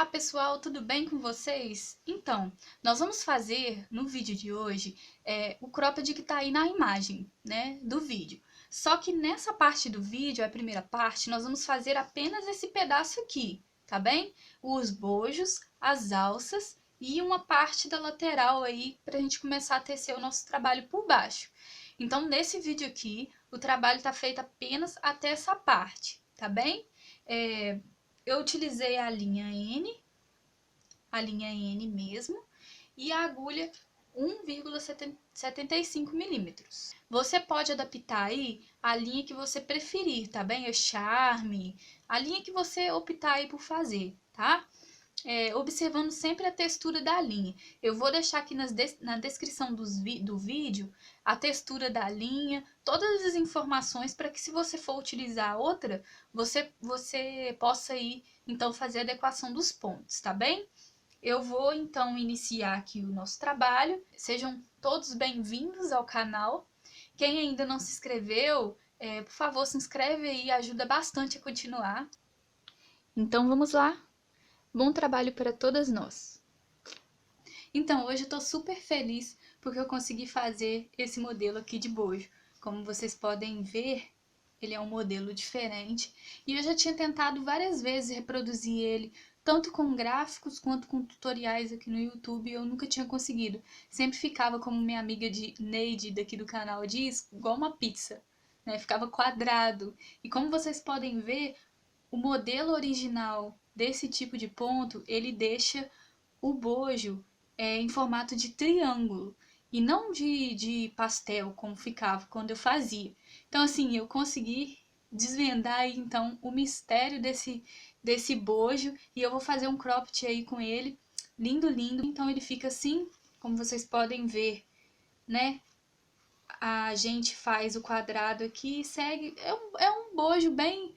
Olá pessoal, tudo bem com vocês? Então, nós vamos fazer no vídeo de hoje o cropped que tá aí na imagem, né, do vídeo. Só que nessa parte do vídeo, a primeira parte, nós vamos fazer apenas esse pedaço aqui, tá bem? Os bojos, as alças e uma parte da lateral aí pra gente começar a tecer o nosso trabalho por baixo. Então, nesse vídeo aqui, o trabalho tá feito apenas até essa parte, tá bem? Eu utilizei a linha N mesmo, e a agulha 1,75 milímetros. Você pode adaptar aí a linha que você preferir, tá bem? A Charme, a linha que você optar aí por fazer, tá? Observando sempre a textura da linha. Eu vou deixar aqui na descrição do vídeo a textura da linha, todas as informações para que se você for utilizar outra, você possa aí então fazer a adequação dos pontos, tá bem? Eu vou então iniciar aqui o nosso trabalho. Sejam todos bem-vindos ao canal. Quem ainda não se inscreveu, por favor, se inscreve aí, ajuda bastante a continuar. Então vamos lá. Bom trabalho para todas nós! Então, hoje eu tô super feliz porque eu consegui fazer esse modelo aqui de bojo. Como vocês podem ver, ele é um modelo diferente. E eu já tinha tentado várias vezes reproduzir ele, tanto com gráficos quanto com tutoriais aqui no YouTube, e eu nunca tinha conseguido. Sempre ficava, como minha amiga Neide daqui do canal diz, igual uma pizza, né? Ficava quadrado. E como vocês podem ver, o modelo original desse tipo de ponto, ele deixa o bojo em formato de triângulo e não de pastel, como ficava quando eu fazia. Então, assim, eu consegui desvendar aí, então, o mistério desse bojo, e eu vou fazer um cropped aí com ele, lindo, lindo. Então, ele fica assim, como vocês podem ver, né? A gente faz o quadrado aqui e segue. É um bojo bem...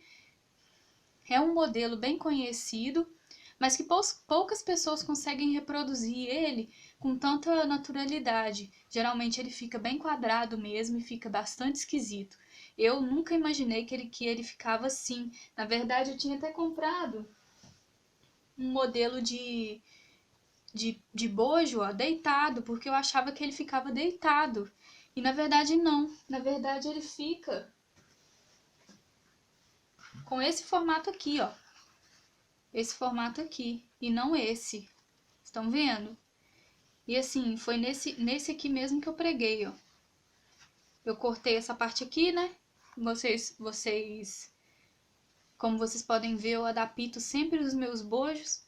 É um modelo bem conhecido, mas que poucas pessoas conseguem reproduzir ele com tanta naturalidade. Geralmente ele fica bem quadrado mesmo e fica bastante esquisito. Eu nunca imaginei que ele ficava assim. Na verdade, eu tinha até comprado um modelo de bojo, ó, deitado, porque eu achava que ele ficava deitado. E na verdade não. Na verdade ele fica com esse formato aqui, ó. Esse formato aqui, e não esse. Estão vendo? E assim, foi nesse aqui mesmo que eu preguei, ó. Eu cortei essa parte aqui, né? Como vocês podem ver, eu adapto sempre os meus bojos,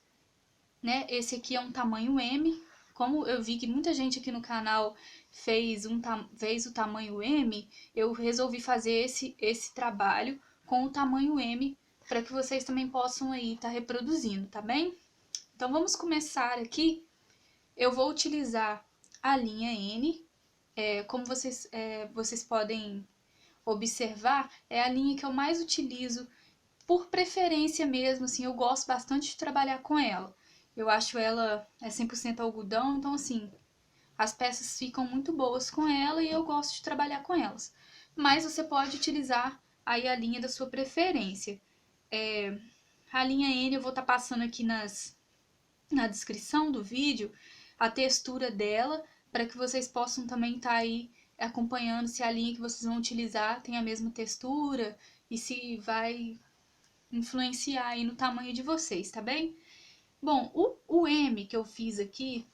né? Esse aqui é um tamanho M. Como eu vi que muita gente aqui no canal fez o tamanho M, eu resolvi fazer esse trabalho com o tamanho M, para que vocês também possam aí estar reproduzindo, tá bem? Então vamos começar aqui. Eu vou utilizar a linha N, como vocês podem observar, é a linha que eu mais utilizo por preferência mesmo, assim, eu gosto bastante de trabalhar com ela. Eu acho ela 100% algodão, então assim, as peças ficam muito boas com ela e eu gosto de trabalhar com elas. Mas você pode utilizar aí a linha da sua preferência. A linha N eu vou estar passando aqui na descrição do vídeo a textura dela, para que vocês possam também estar aí acompanhando se a linha que vocês vão utilizar tem a mesma textura e se vai influenciar aí no tamanho de vocês, tá bem? Bom, o M que eu fiz aqui,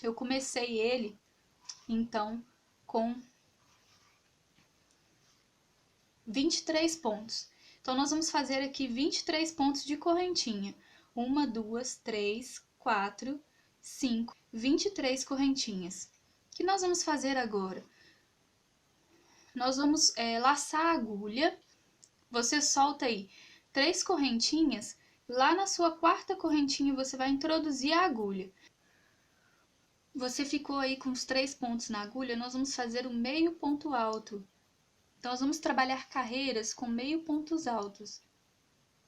eu comecei ele, então, com 23 pontos. Então, nós vamos fazer aqui 23 pontos de correntinha. 1, 2, 3, 4, 5, 23 correntinhas. O que nós vamos fazer agora? Nós vamos laçar a agulha. Você solta aí 3 correntinhas. Lá na sua quarta correntinha, você vai introduzir a agulha. Você ficou aí com os 3 pontos na agulha, nós vamos fazer um meio ponto alto. Então, nós vamos trabalhar carreiras com meio pontos altos.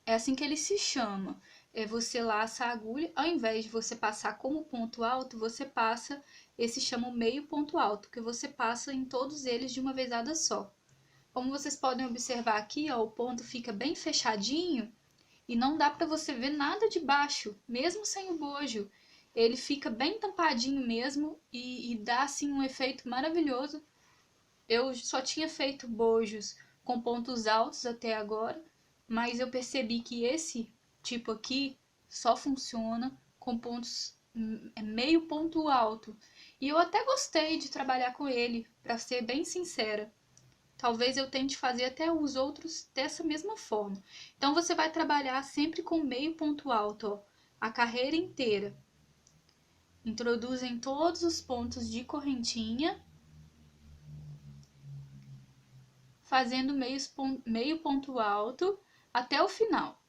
É assim que ele se chama. Você laça a agulha, ao invés de você passar como ponto alto, você passa, esse chama o meio ponto alto, que você passa em todos eles de uma vezada só. Como vocês podem observar aqui, ó, o ponto fica bem fechadinho, e não dá para você ver nada de baixo, mesmo sem o bojo. Ele fica bem tampadinho mesmo e dá assim um efeito maravilhoso. Eu só tinha feito bojos com pontos altos até agora, mas eu percebi que esse tipo aqui só funciona com pontos meio ponto alto. E eu até gostei de trabalhar com ele, para ser bem sincera. Talvez eu tente fazer até os outros dessa mesma forma. Então você vai trabalhar sempre com meio ponto alto, ó, a carreira inteira. Introduz em todos os pontos de correntinha, fazendo meio ponto alto até o final.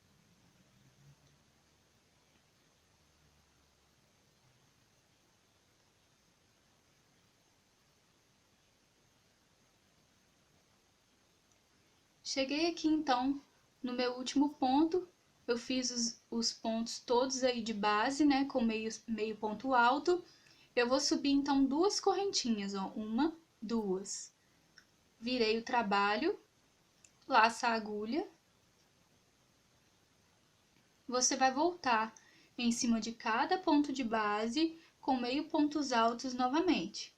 Cheguei aqui então no meu último ponto, eu fiz os pontos todos aí de base, né, com meio ponto alto. Eu vou subir então duas correntinhas, ó, uma, duas. Virei o trabalho, laça a agulha. Você vai voltar em cima de cada ponto de base com meio pontos altos novamente.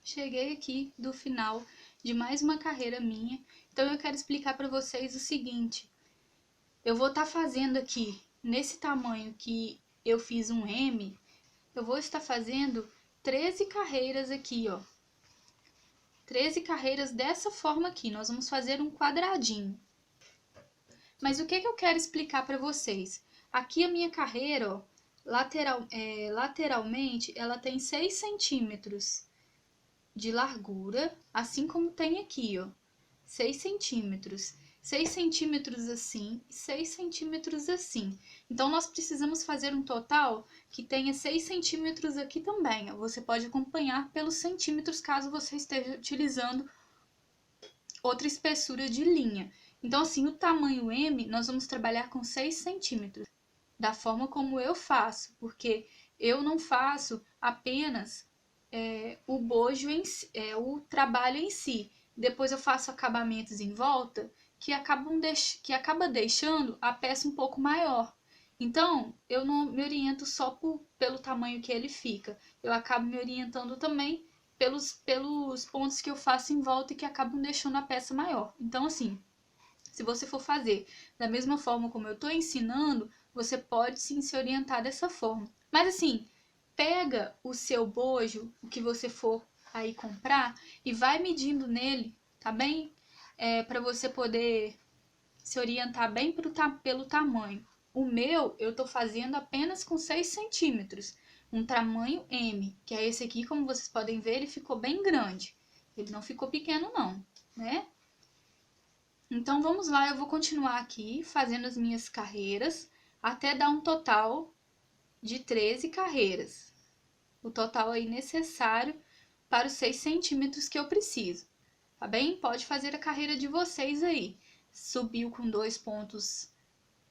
Cheguei aqui do final de mais uma carreira minha, então eu quero explicar para vocês o seguinte. Eu vou estar fazendo aqui, nesse tamanho que eu fiz um M, eu vou estar fazendo 13 carreiras aqui, ó. 13 carreiras dessa forma aqui, nós vamos fazer um quadradinho. Mas o que eu quero explicar para vocês? Aqui a minha carreira, ó, lateralmente, ela tem 6 centímetros de largura, assim como tem aqui, ó, 6 centímetros. 6 centímetros assim e 6 centímetros assim. Então, nós precisamos fazer um total que tenha 6 centímetros aqui também. Ó. Você pode acompanhar pelos centímetros, caso você esteja utilizando outra espessura de linha. Então, assim, o tamanho M, nós vamos trabalhar com 6 centímetros, da forma como eu faço, porque eu não faço apenas o bojo, o trabalho em si. Depois eu faço acabamentos em volta que acaba deixando a peça um pouco maior. Então, eu não me oriento só pelo tamanho que ele fica. Eu acabo me orientando também pelos pontos que eu faço em volta e que acabam deixando a peça maior. Então, assim, se você for fazer da mesma forma como eu estou ensinando, você pode sim se orientar dessa forma. Mas assim, pega o seu bojo, o que você for aí comprar, e vai medindo nele, tá bem? Para você poder se orientar bem pelo tamanho. O meu, eu tô fazendo apenas com 6 centímetros, um tamanho M, que é esse aqui, como vocês podem ver, ele ficou bem grande. Ele não ficou pequeno não, né? Então, vamos lá, eu vou continuar aqui fazendo as minhas carreiras, até dar um total de 13 carreiras. O total aí necessário para os 6 centímetros que eu preciso, tá bem? Pode fazer a carreira de vocês aí. Subiu com 2 pontos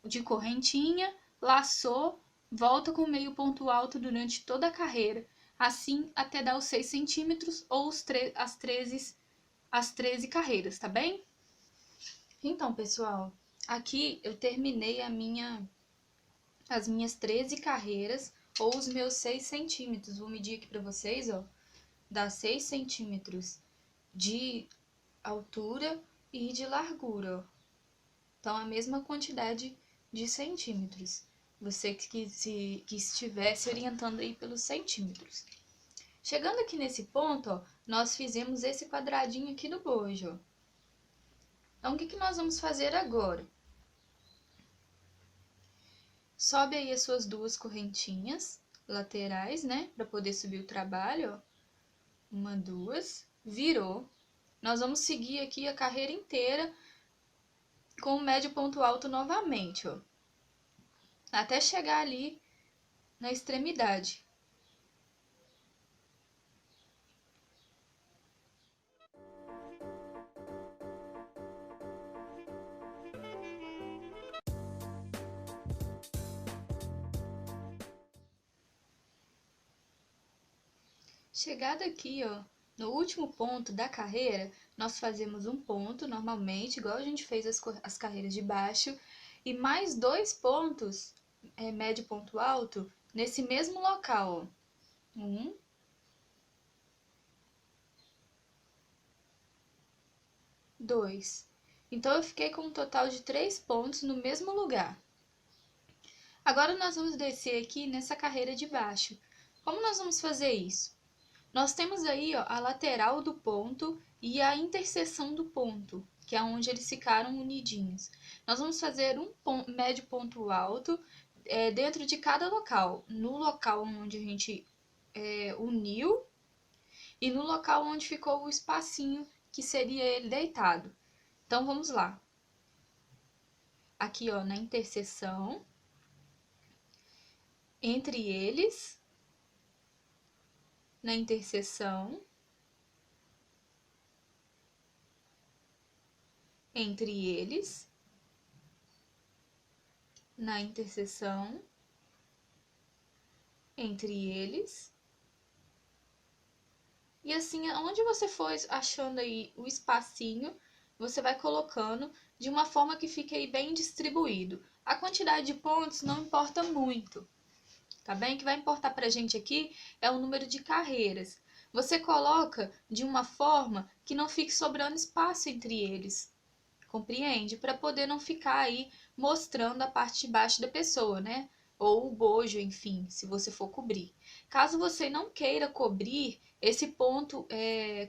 de correntinha, laçou, volta com meio ponto alto durante toda a carreira, assim até dar os 6 centímetros ou as 13 carreiras, tá bem? Então, pessoal, aqui eu terminei as minhas 13 carreiras ou os meus 6 centímetros. Vou medir aqui para vocês, ó, dá 6 centímetros de altura e de largura, ó. Então, a mesma quantidade de centímetros. Você que estiver se orientando aí pelos centímetros. Chegando aqui nesse ponto, ó, nós fizemos esse quadradinho aqui do bojo, ó. Então, o que nós vamos fazer agora? Sobe aí as suas duas correntinhas laterais, né? Para poder subir o trabalho, ó. Uma, duas, virou. Nós vamos seguir aqui a carreira inteira com o médio ponto alto novamente, ó. até chegar ali na extremidade. Chegado aqui, ó, no último ponto da carreira, nós fazemos um ponto, normalmente, igual a gente fez as carreiras de baixo, e mais 2 pontos, médio ponto alto, nesse mesmo local, ó. 2. Então, eu fiquei com um total de 3 pontos no mesmo lugar. Agora, nós vamos descer aqui nessa carreira de baixo. Como nós vamos fazer isso? Nós temos aí, ó, a lateral do ponto e a interseção do ponto, que é onde eles ficaram unidinhos. Nós vamos fazer um médio ponto alto dentro de cada local. No local onde a gente uniu e no local onde ficou o espacinho, que seria ele deitado. Então, vamos lá. Aqui, ó, na interseção, entre eles, na interseção, entre eles, na interseção, entre eles. E assim, onde você for achando aí o espacinho, você vai colocando de uma forma que fique aí bem distribuído. A quantidade de pontos não importa muito, tá bem? O que vai importar pra gente aqui é o número de carreiras. Você coloca de uma forma que não fique sobrando espaço entre eles, compreende? Para poder não ficar aí mostrando a parte de baixo da pessoa, né? Ou o bojo, enfim, se você for cobrir. Caso você não queira cobrir esse ponto,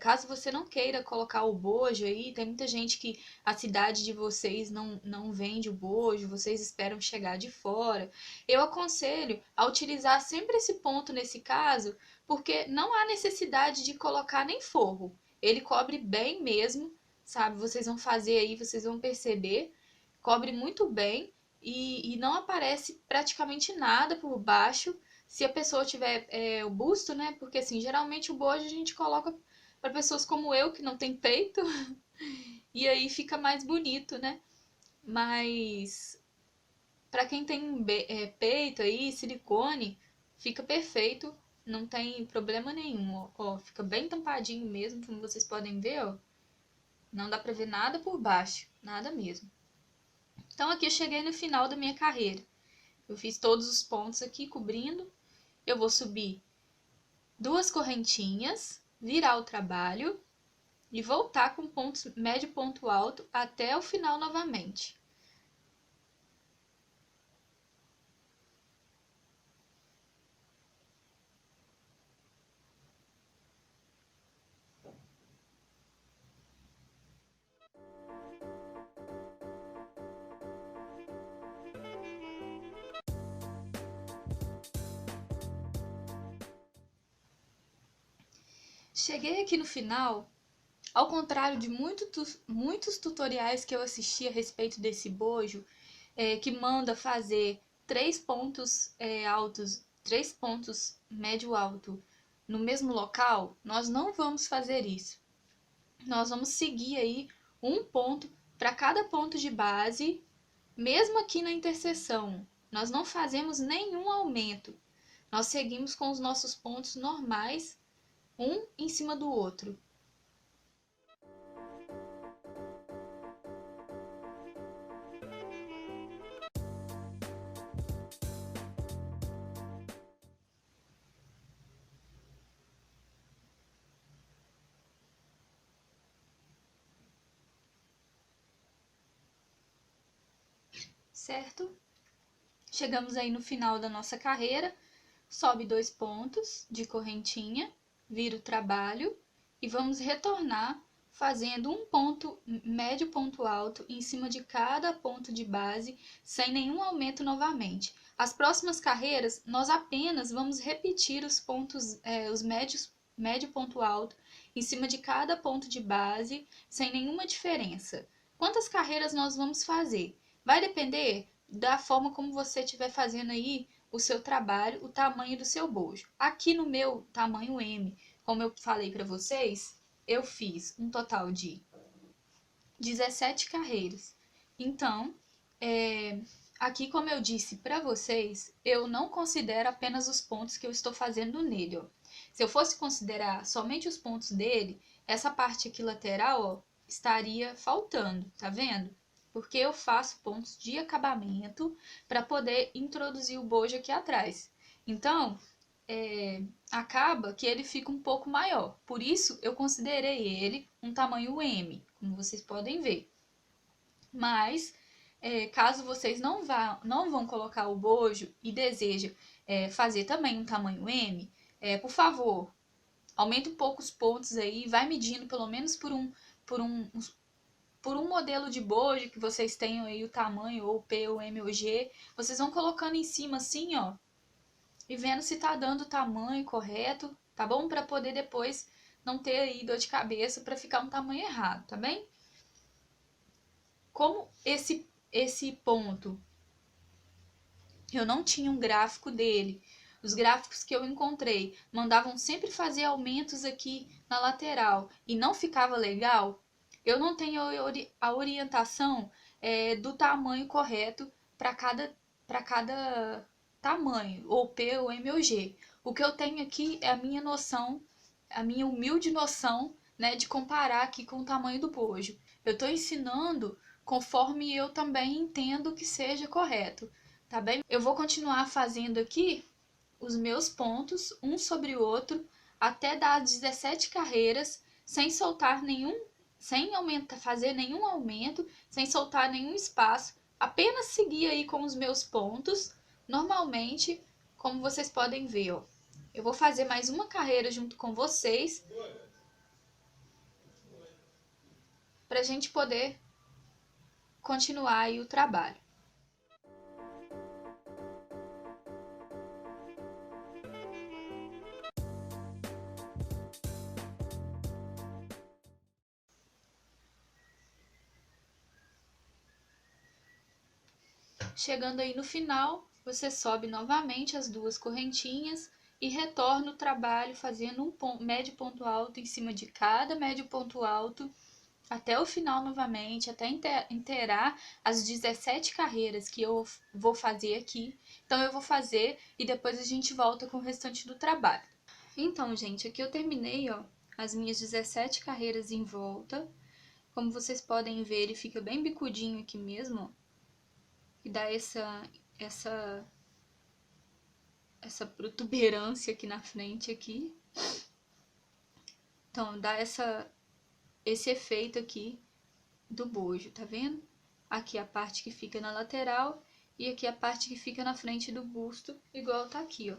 caso você não queira colocar o bojo aí, tem muita gente que a cidade de vocês não vende o bojo, vocês esperam chegar de fora. Eu aconselho a utilizar sempre esse ponto nesse caso, porque não há necessidade de colocar nem forro. Ele cobre bem mesmo, sabe? Vocês vão fazer aí, vocês vão perceber, cobre muito bem e não aparece praticamente nada por baixo. Se a pessoa tiver o busto, né? Porque assim, geralmente o bojo a gente coloca para pessoas como eu, que não tem peito, e aí fica mais bonito, né? Mas para quem tem peito aí, silicone, fica perfeito, não tem problema nenhum, ó, ó, fica bem tampadinho mesmo, como vocês podem ver, ó. Não dá pra ver nada por baixo, nada mesmo. Então aqui eu cheguei no final da minha carreira. Eu fiz todos os pontos aqui cobrindo. Eu vou subir 2 correntinhas, virar o trabalho e voltar com ponto médio ponto alto até o final novamente. Cheguei aqui no final, ao contrário de muitos tutoriais que eu assisti a respeito desse bojo, que manda fazer 3 pontos altos, 3 pontos médio alto no mesmo local, nós não vamos fazer isso. Nós vamos seguir aí um ponto para cada ponto de base, mesmo aqui na interseção. Nós não fazemos nenhum aumento. Nós seguimos com os nossos pontos normais, um em cima do outro. Certo? Chegamos aí no final da nossa carreira, sobe 2 pontos de correntinha, vira o trabalho e vamos retornar fazendo um ponto médio ponto alto em cima de cada ponto de base, sem nenhum aumento novamente. As próximas carreiras, nós apenas vamos repetir os pontos, os médio ponto alto em cima de cada ponto de base, sem nenhuma diferença. Quantas carreiras nós vamos fazer? Vai depender da forma como você estiver fazendo aí o seu trabalho, o tamanho do seu bojo. Aqui no meu tamanho M, como eu falei para vocês, eu fiz um total de 17 carreiras. Então, aqui como eu disse para vocês, eu não considero apenas os pontos que eu estou fazendo nele, ó. Se eu fosse considerar somente os pontos dele, essa parte aqui lateral, ó, estaria faltando, tá vendo? Porque eu faço pontos de acabamento para poder introduzir o bojo aqui atrás. Então, acaba que ele fica um pouco maior. Por isso, eu considerei ele um tamanho M, como vocês podem ver. Mas, caso vocês não vão colocar o bojo e desejam fazer também um tamanho M, por favor, aumente um pouco os pontos aí, vai medindo pelo menos por um modelo de bojo que vocês tenham aí o tamanho, ou P, ou M, ou G. Vocês vão colocando em cima assim, ó, e vendo se tá dando o tamanho correto, tá bom? Para poder depois não ter aí dor de cabeça para ficar um tamanho errado, tá bem? Como esse ponto eu não tinha um gráfico dele, os gráficos que eu encontrei mandavam sempre fazer aumentos aqui na lateral e não ficava legal, eu não tenho a orientação do tamanho correto para cada tamanho, ou P, ou M, ou G. O que eu tenho aqui é a minha noção, a minha humilde noção, né, de comparar aqui com o tamanho do bojo. Eu estou ensinando conforme eu também entendo que seja correto, tá bem? Eu vou continuar fazendo aqui os meus pontos, um sobre o outro, até dar 17 carreiras, sem soltar nenhum, sem fazer nenhum aumento, sem soltar nenhum espaço, apenas seguir aí com os meus pontos, normalmente, como vocês podem ver, ó. Eu vou fazer mais uma carreira junto com vocês, para a gente poder continuar aí o trabalho. Chegando aí no final, você sobe novamente as duas correntinhas e retorna o trabalho fazendo um médio ponto alto em cima de cada médio ponto alto até o final novamente, até inteirar as 17 carreiras que eu vou fazer aqui. Então eu vou fazer e depois a gente volta com o restante do trabalho. Então, gente, aqui eu terminei, ó, as minhas 17 carreiras em volta. Como vocês podem ver, ele fica bem bicudinho aqui mesmo, ó, e dá essa protuberância aqui na frente aqui. Então, dá esse efeito aqui do bojo, tá vendo? Aqui a parte que fica na lateral e aqui a parte que fica na frente do busto, igual tá aqui, ó.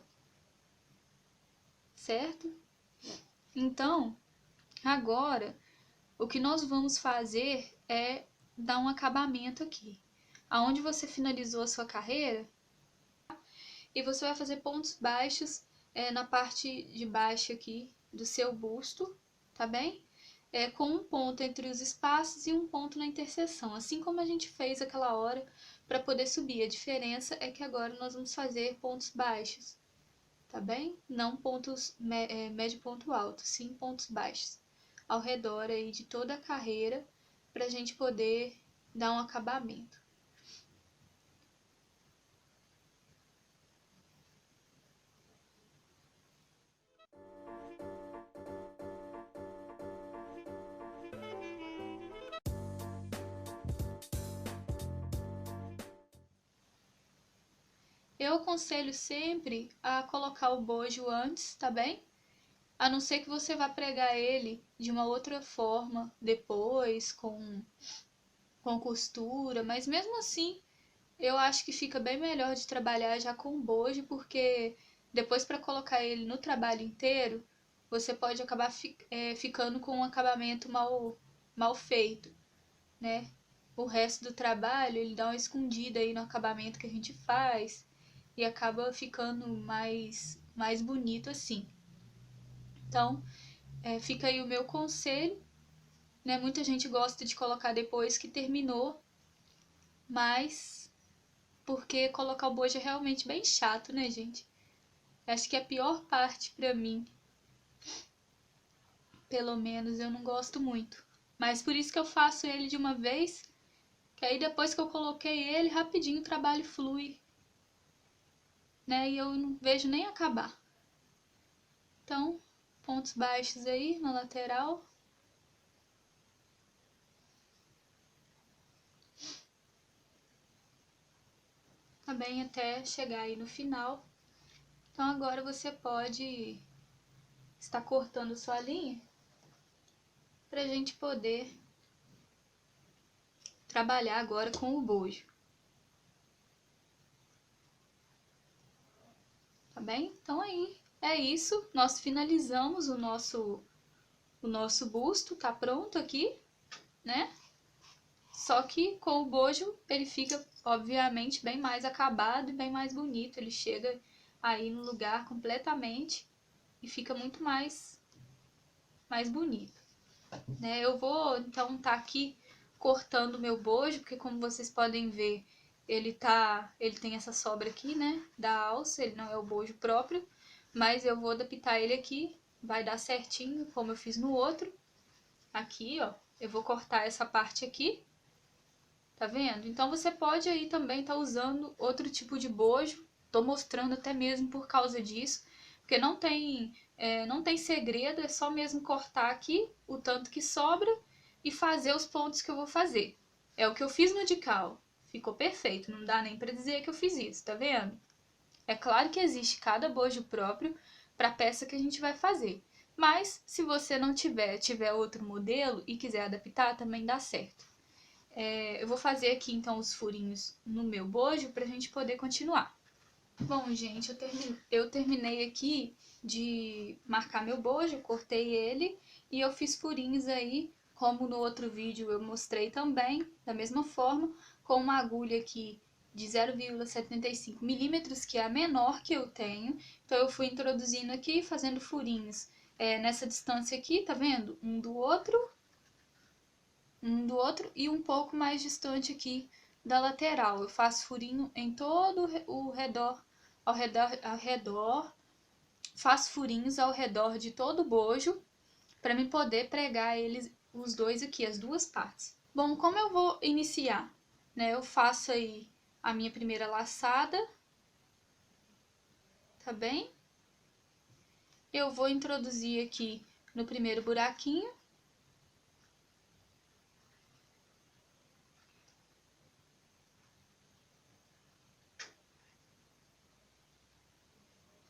Certo? Então, agora, o que nós vamos fazer é dar um acabamento aqui. Aonde você finalizou a sua carreira, e você vai fazer pontos baixos na parte de baixo aqui do seu busto, tá bem? Com um ponto entre os espaços e um ponto na interseção, assim como a gente fez aquela hora para poder subir. A diferença é que agora nós vamos fazer pontos baixos, tá bem? Não pontos médio ponto alto, sim pontos baixos, ao redor aí de toda a carreira, para a gente poder dar um acabamento. Eu aconselho sempre a colocar o bojo antes, tá bem? A não ser que você vá pregar ele de uma outra forma depois, com costura, mas mesmo assim eu acho que fica bem melhor de trabalhar já com bojo, porque depois para colocar ele no trabalho inteiro, você pode acabar ficando com um acabamento mal feito, né? O resto do trabalho ele dá uma escondida aí no acabamento que a gente faz e acaba ficando mais bonito assim. Então, fica aí o meu conselho, né? Muita gente gosta de colocar depois que terminou, mas porque colocar o bojo é realmente bem chato, né, gente? Acho que é a pior parte pra mim. Pelo menos eu não gosto muito. Mas por isso que eu faço ele de uma vez, que aí depois que eu coloquei ele, rapidinho o trabalho flui, né? E eu não vejo nem acabar. Então, pontos baixos aí na lateral. Tá bem até chegar aí no final. Então agora você pode estar cortando sua linha pra gente poder trabalhar agora com o bojo. Tá bem? Então aí é isso. Nós finalizamos o nosso busto, tá pronto aqui, né? Só que com o bojo ele fica, obviamente, bem mais acabado e bem mais bonito. Ele chega aí no lugar completamente e fica muito mais bonito, né? Eu vou, então, tá aqui cortando o meu bojo, porque como vocês podem ver, ele tem essa sobra aqui, né, da alça, ele não é o bojo próprio, mas eu vou adaptar ele aqui, vai dar certinho, como eu fiz no outro. Aqui, ó, eu vou cortar essa parte aqui, tá vendo? Então você pode aí também tá usando outro tipo de bojo, tô mostrando até mesmo por causa disso, porque não tem segredo, é só mesmo cortar aqui o tanto que sobra e fazer os pontos que eu vou fazer. É o que eu fiz no de cal, ficou perfeito, não dá nem pra dizer que eu fiz isso, tá vendo? É claro que existe cada bojo próprio para a peça que a gente vai fazer, mas se você não tiver outro modelo e quiser adaptar, também dá certo. Eu vou fazer aqui então os furinhos no meu bojo para a gente poder continuar. Bom, gente, eu terminei aqui de marcar meu bojo, cortei ele e eu fiz furinhos aí, como no outro vídeo eu mostrei também, da mesma forma, com uma agulha aqui de 0,75 milímetros, que é a menor que eu tenho. Então eu fui introduzindo aqui, fazendo furinhos nessa distância aqui, tá vendo? Um do outro e um pouco mais distante aqui da lateral. Eu faço furinho em todo o redor, ao redor, faço furinhos ao redor de todo o bojo para me poder pregar eles, os dois aqui, as duas partes. Bom, como eu vou iniciar, né? Eu faço aí a minha primeira laçada, tá bem? Eu vou introduzir aqui no primeiro buraquinho.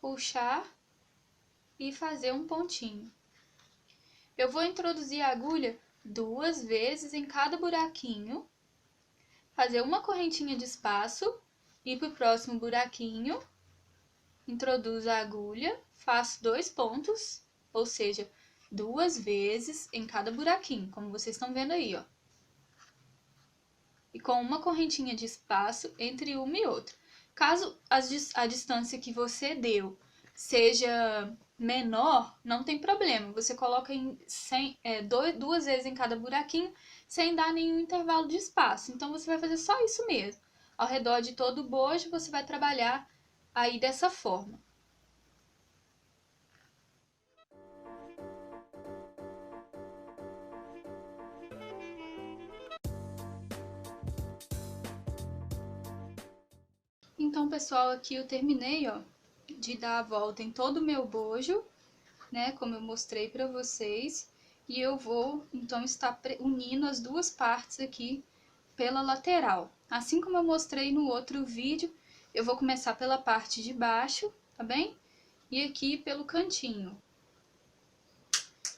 Puxar e fazer um pontinho. Eu vou introduzir a agulha 2 vezes em cada buraquinho, fazer uma correntinha de espaço, ir para o próximo buraquinho, introduzo a agulha, faço 2 pontos, ou seja, 2 vezes em cada buraquinho, como vocês estão vendo aí, ó. E com uma correntinha de espaço entre uma e outra. Caso a distância que você deu seja menor, não tem problema. Você coloca duas vezes em cada buraquinho, sem dar nenhum intervalo de espaço. Então, você vai fazer só isso mesmo. Ao redor de todo o bojo, você vai trabalhar aí dessa forma. Então, pessoal, aqui eu terminei, ó, de dar a volta em todo o meu bojo, né, como eu mostrei para vocês, e eu vou então estar unindo as duas partes aqui pela lateral. Assim como eu mostrei no outro vídeo, eu vou começar pela parte de baixo, tá bem? E aqui pelo cantinho.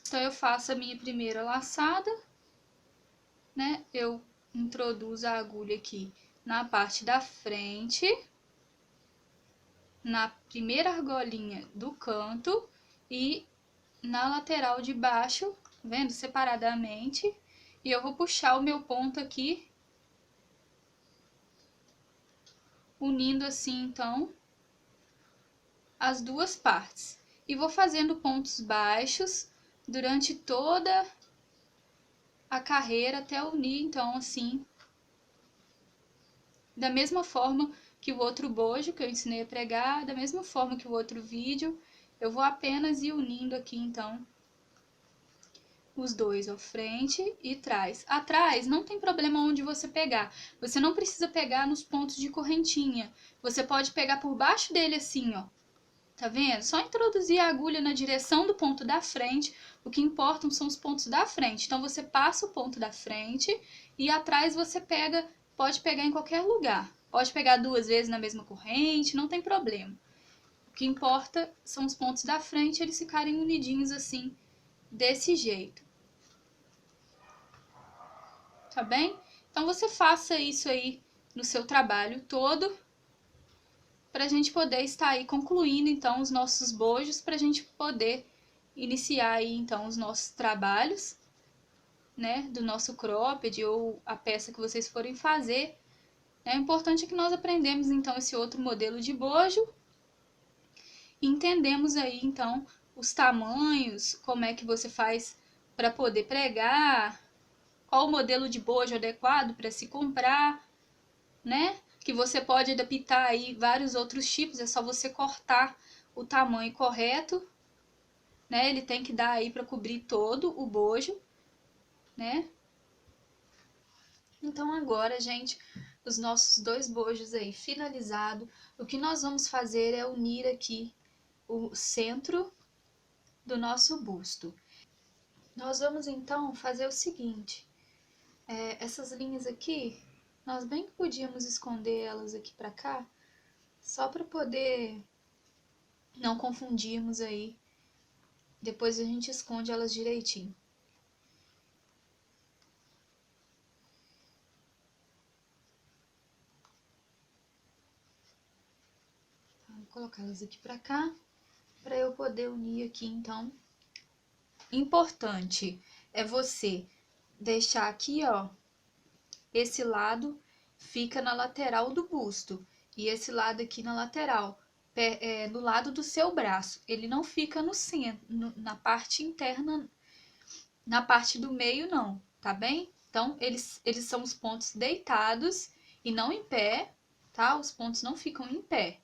Então eu faço a minha primeira laçada, né? Eu introduzo a agulha aqui na parte da frente, na primeira argolinha do canto e na lateral de baixo, vendo? Separadamente. E eu vou puxar o meu ponto aqui, unindo assim, então, as duas partes. E vou fazendo pontos baixos durante toda a carreira até unir, então, assim, da mesma forma que o outro bojo que eu ensinei a pregar, da mesma forma que o outro vídeo, eu vou apenas ir unindo aqui, então, os dois, ó, frente e trás. Atrás não tem problema onde você pegar. Você não precisa pegar nos pontos de correntinha. Você pode pegar por baixo dele assim, ó. Tá vendo? Só introduzir a agulha na direção do ponto da frente. O que importam são os pontos da frente. Então, você passa o ponto da frente e atrás você pega, pode pegar em qualquer lugar. Pode pegar 2 vezes na mesma corrente, não tem problema. O que importa são os pontos da frente, eles ficarem unidinhos assim, desse jeito. Tá bem? Então, você faça isso aí no seu trabalho todo, para a gente poder estar aí concluindo, então, os nossos bojos, para a gente poder iniciar aí, então, os nossos trabalhos, né, do nosso cropped ou a peça que vocês forem fazer. É importante que nós aprendemos, então, esse outro modelo de bojo e entendemos aí, então, os tamanhos, como é que você faz para poder pregar, qual o modelo de bojo adequado para se comprar, né? Que você pode adaptar aí vários outros tipos, é só você cortar o tamanho correto, né? Ele tem que dar aí para cobrir todo o bojo, né? Então agora, gente, os nossos 2 bojos aí finalizados, o que nós vamos fazer é unir aqui o centro do nosso busto. Nós vamos então fazer o seguinte, essas linhas aqui, nós bem que podíamos esconder elas aqui pra cá, só para poder não confundirmos aí. Depois a gente esconde elas direitinho. Vou colocar elas aqui pra cá, para eu poder unir aqui, então. Importante é você deixar aqui, ó, esse lado fica na lateral do busto e esse lado aqui na lateral, no lado do seu braço. Ele não fica no centro, na parte interna, na parte do meio não, tá bem? Então, eles são os pontos deitados e não em pé, tá? Os pontos não ficam em pé.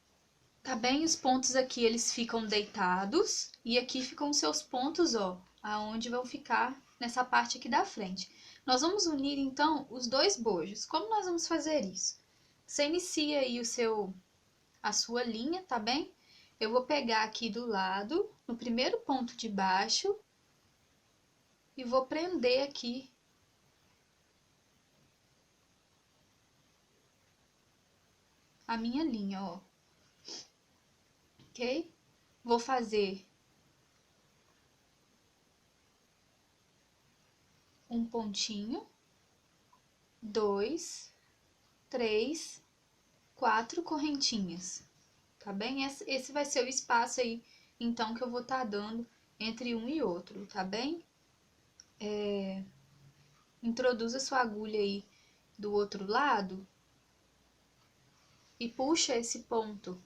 Tá bem? Os pontos aqui, eles ficam deitados e aqui ficam os seus pontos, ó, aonde vão ficar nessa parte aqui da frente. Nós vamos unir, então, os 2 bojos. Como nós vamos fazer isso? Você inicia aí a sua linha, tá bem? Eu vou pegar aqui do lado, no primeiro ponto de baixo, e vou prender aqui a minha linha, ó. Ok? Vou fazer um pontinho, 2, 3, 4 correntinhas, tá bem? Esse vai ser o espaço aí, então, que eu vou estar dando entre um e outro, tá bem? Introduza sua agulha aí do outro lado e puxa esse ponto.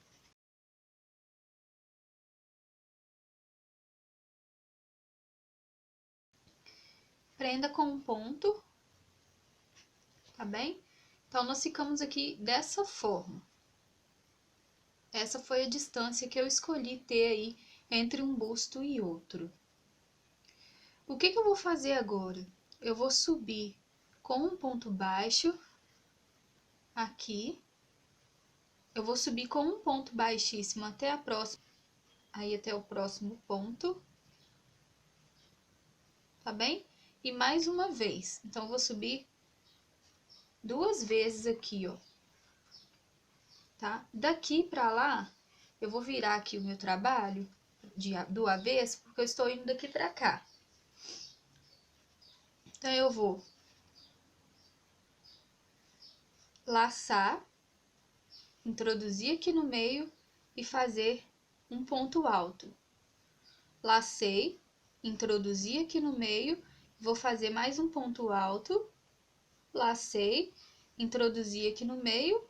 Prenda com um ponto, tá bem? Então, nós ficamos aqui dessa forma. Essa foi a distância que eu escolhi ter aí entre um busto e outro. O que eu vou fazer agora? Eu vou subir com um ponto baixo aqui. Eu vou subir com um ponto baixíssimo até a próxima, aí até o próximo ponto, tá bem? E mais uma vez. Então, eu vou subir 2 vezes aqui, ó. Tá? Daqui pra lá, eu vou virar aqui o meu trabalho do avesso, porque eu estou indo daqui pra cá. Então, eu vou laçar, introduzir aqui no meio e fazer um ponto alto. Lacei, introduzi aqui no meio, vou fazer mais um ponto alto, lacei, introduzi aqui no meio,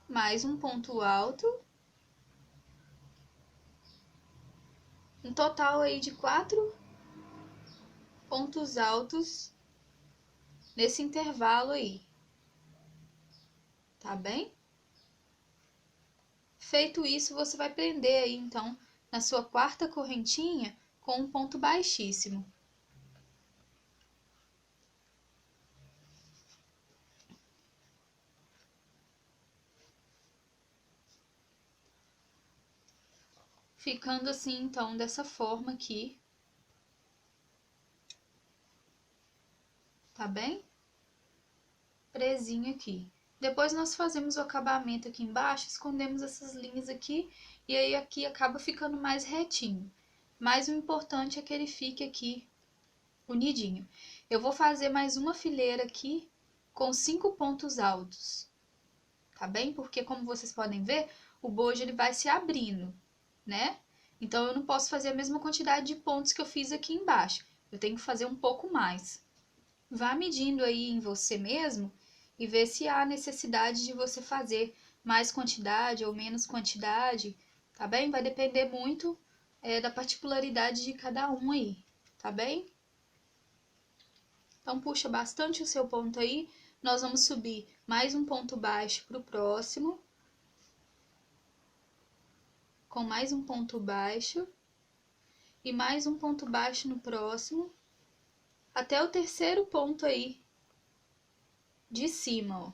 mais um ponto alto, um total aí de 4 pontos altos nesse intervalo aí. tá bem? Feito isso, você vai prender aí, então, na sua quarta correntinha com um ponto baixíssimo. Ficando assim, então, dessa forma aqui. Tá bem? Presinho aqui. Depois nós fazemos o acabamento aqui embaixo, escondemos essas linhas aqui, e aí aqui acaba ficando mais retinho. Mas o importante é que ele fique aqui unidinho. Eu vou fazer mais uma fileira aqui com 5 pontos altos, tá bem? Porque como vocês podem ver, o bojo ele vai se abrindo, né? Então eu não posso fazer a mesma quantidade de pontos que eu fiz aqui embaixo. Eu tenho que fazer um pouco mais. Vá medindo aí em você mesmo e ver se há necessidade de você fazer mais quantidade ou menos quantidade, tá bem? Vai depender muito da particularidade de cada um aí, tá bem? Então, puxa bastante o seu ponto aí. Nós vamos subir mais um ponto baixo para o próximo. Com mais um ponto baixo. E mais um ponto baixo no próximo. Até o terceiro ponto aí de cima, ó.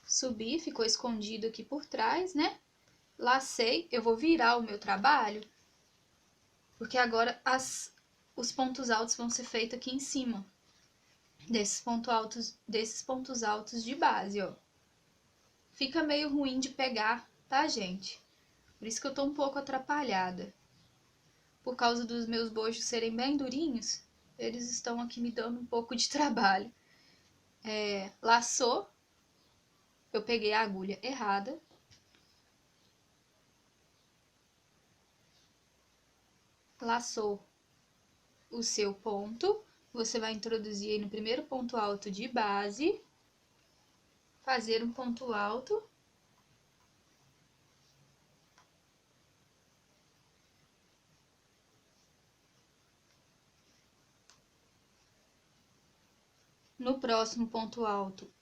Subi, ficou escondido aqui por trás, né? Lacei, eu vou virar o meu trabalho, porque agora os pontos altos vão ser feitos aqui em cima, desses pontos altos de base, ó. Fica meio ruim de pegar, tá, gente? Por isso que eu tô um pouco atrapalhada. Por causa dos meus bojos serem bem durinhos, eles estão aqui me dando um pouco de trabalho. Laçou, eu peguei a agulha errada. Laçou o seu ponto, você vai introduzir aí no primeiro ponto alto de base, fazer um ponto alto, no próximo ponto alto,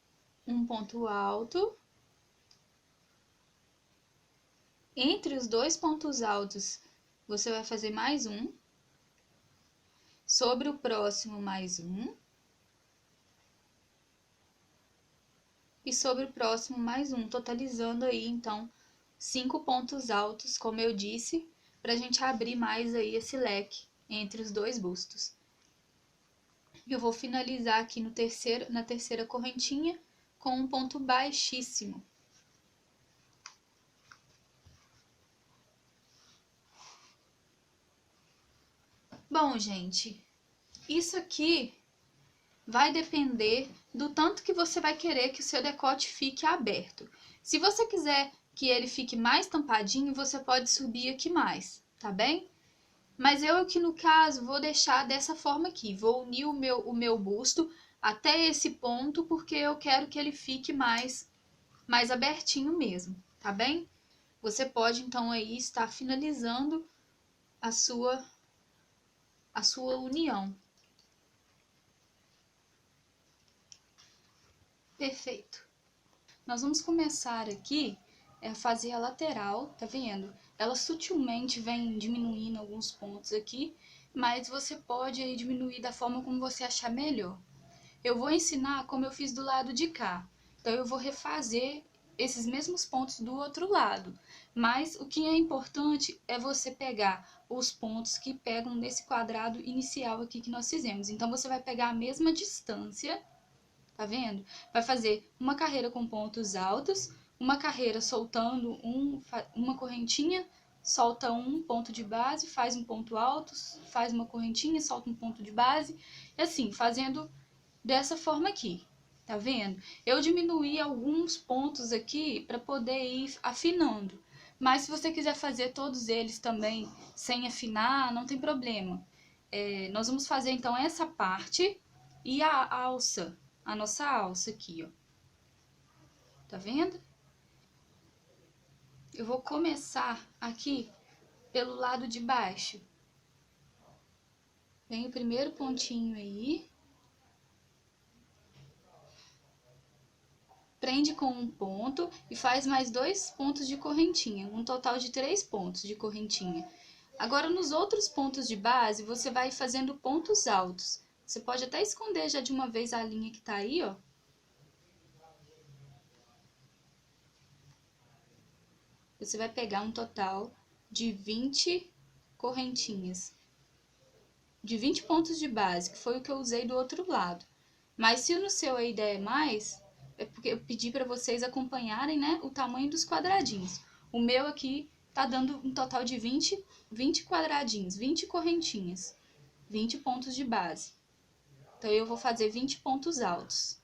um ponto alto, entre os dois pontos altos, você vai fazer mais um, sobre o próximo mais um, e sobre o próximo mais um, totalizando aí, então, 5 pontos altos, como eu disse, para a gente abrir mais aí esse leque entre os dois bustos. Eu vou finalizar aqui na terceira correntinha com um ponto baixíssimo. Bom, gente, isso aqui vai depender do tanto que você vai querer que o seu decote fique aberto. Se você quiser que ele fique mais tampadinho, você pode subir aqui mais, tá bem? Mas eu aqui no caso vou deixar dessa forma aqui, vou unir o meu busto até esse ponto, porque eu quero que ele fique mais abertinho mesmo, tá bem? Você pode então aí estar finalizando a sua união. Perfeito. Nós vamos começar aqui a fazer a lateral, tá vendo? Ela sutilmente vem diminuindo alguns pontos aqui, mas você pode aí diminuir da forma como você achar melhor. Eu vou ensinar como eu fiz do lado de cá. Então eu vou refazer esses mesmos pontos do outro lado. Mas o que é importante é você pegar os pontos que pegam nesse quadrado inicial aqui que nós fizemos. Então você vai pegar a mesma distância, tá vendo? Vai fazer uma carreira com pontos altos, uma carreira soltando uma correntinha, solta um ponto de base, faz um ponto alto, faz uma correntinha, solta um ponto de base, e assim, fazendo dessa forma aqui, tá vendo? Eu diminuí alguns pontos aqui para poder ir afinando, mas se você quiser fazer todos eles também sem afinar, não tem problema. Nós vamos fazer então essa parte e a alça, a nossa alça aqui, ó. Tá vendo? Eu vou começar aqui pelo lado de baixo. Vem o primeiro pontinho aí. Prende com um ponto e faz mais 2 pontos de correntinha, um total de 3 pontos de correntinha. Agora, nos outros pontos de base, você vai fazendo pontos altos. Você pode até esconder já de uma vez a linha que tá aí, ó. Você vai pegar um total de 20 correntinhas. De 20 pontos de base, que foi o que eu usei do outro lado. Mas se no seu aí der mais, é porque eu pedi para vocês acompanharem, né, o tamanho dos quadradinhos. O meu aqui tá dando um total de 20 quadradinhos, 20 correntinhas, 20 pontos de base. Então, eu vou fazer 20 pontos altos.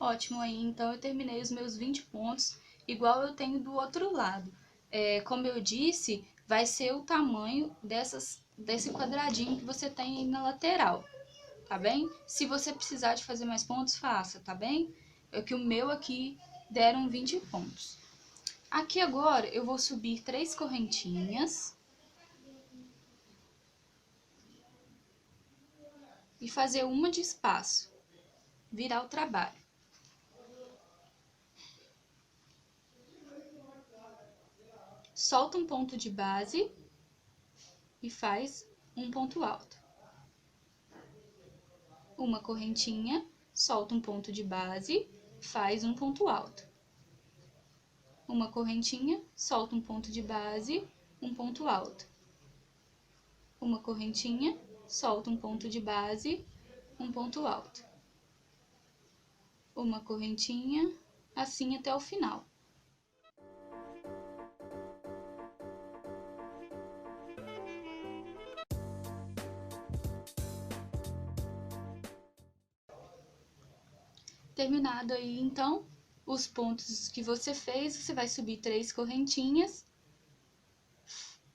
Ótimo aí, então eu terminei os meus 20 pontos, igual eu tenho do outro lado. Como eu disse, vai ser o tamanho desse quadradinho que você tem aí na lateral, tá bem? Se você precisar de fazer mais pontos, faça, tá bem? É que o meu aqui deram 20 pontos. Aqui agora eu vou subir 3 correntinhas e fazer uma de espaço, virar o trabalho. Solta um ponto de base e faz um ponto alto. Uma correntinha, solta um ponto de base, faz um ponto alto. Uma correntinha, solta um ponto de base, um ponto alto. Uma correntinha, solta um ponto de base, um ponto alto. Uma correntinha, assim até o final. Terminado aí, então, os pontos que você fez, você vai subir 3 correntinhas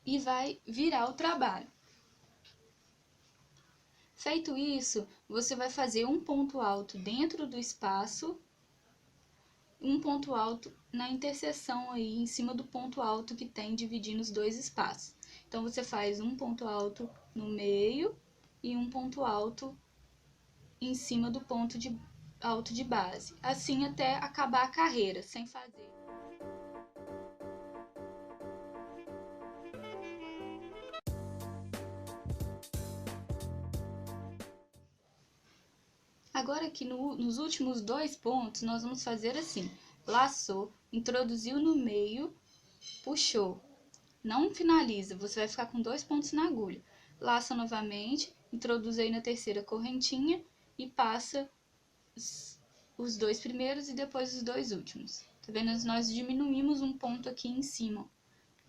e vai virar o trabalho. Feito isso, você vai fazer um ponto alto dentro do espaço, um ponto alto na interseção aí, em cima do ponto alto que tem dividindo os dois espaços. Então, você faz um ponto alto no meio e um ponto alto em cima do ponto alto de base. Assim até acabar a carreira, sem fazer. Agora aqui nos últimos 2 pontos, nós vamos fazer assim. Laçou, introduziu no meio, puxou. Não finaliza, você vai ficar com 2 pontos na agulha. Laça novamente, introduz aí na terceira correntinha e passa os 2 primeiros e depois os 2 últimos. Tá vendo? Nós diminuímos um ponto aqui em cima,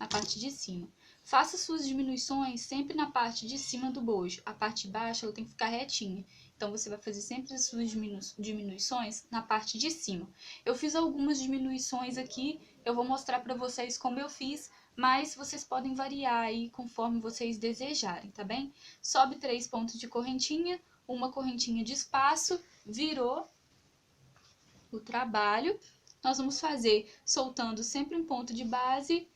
na parte de cima. Faça suas diminuições sempre na parte de cima do bojo. A parte de baixo ela tem que ficar retinha. Então, você vai fazer sempre as suas diminuições na parte de cima. Eu fiz algumas diminuições aqui, eu vou mostrar para vocês como eu fiz, mas vocês podem variar aí conforme vocês desejarem, tá bem? Sobe 3 pontos de correntinha, uma correntinha de espaço, virou o trabalho. Nós vamos fazer soltando sempre um ponto de base,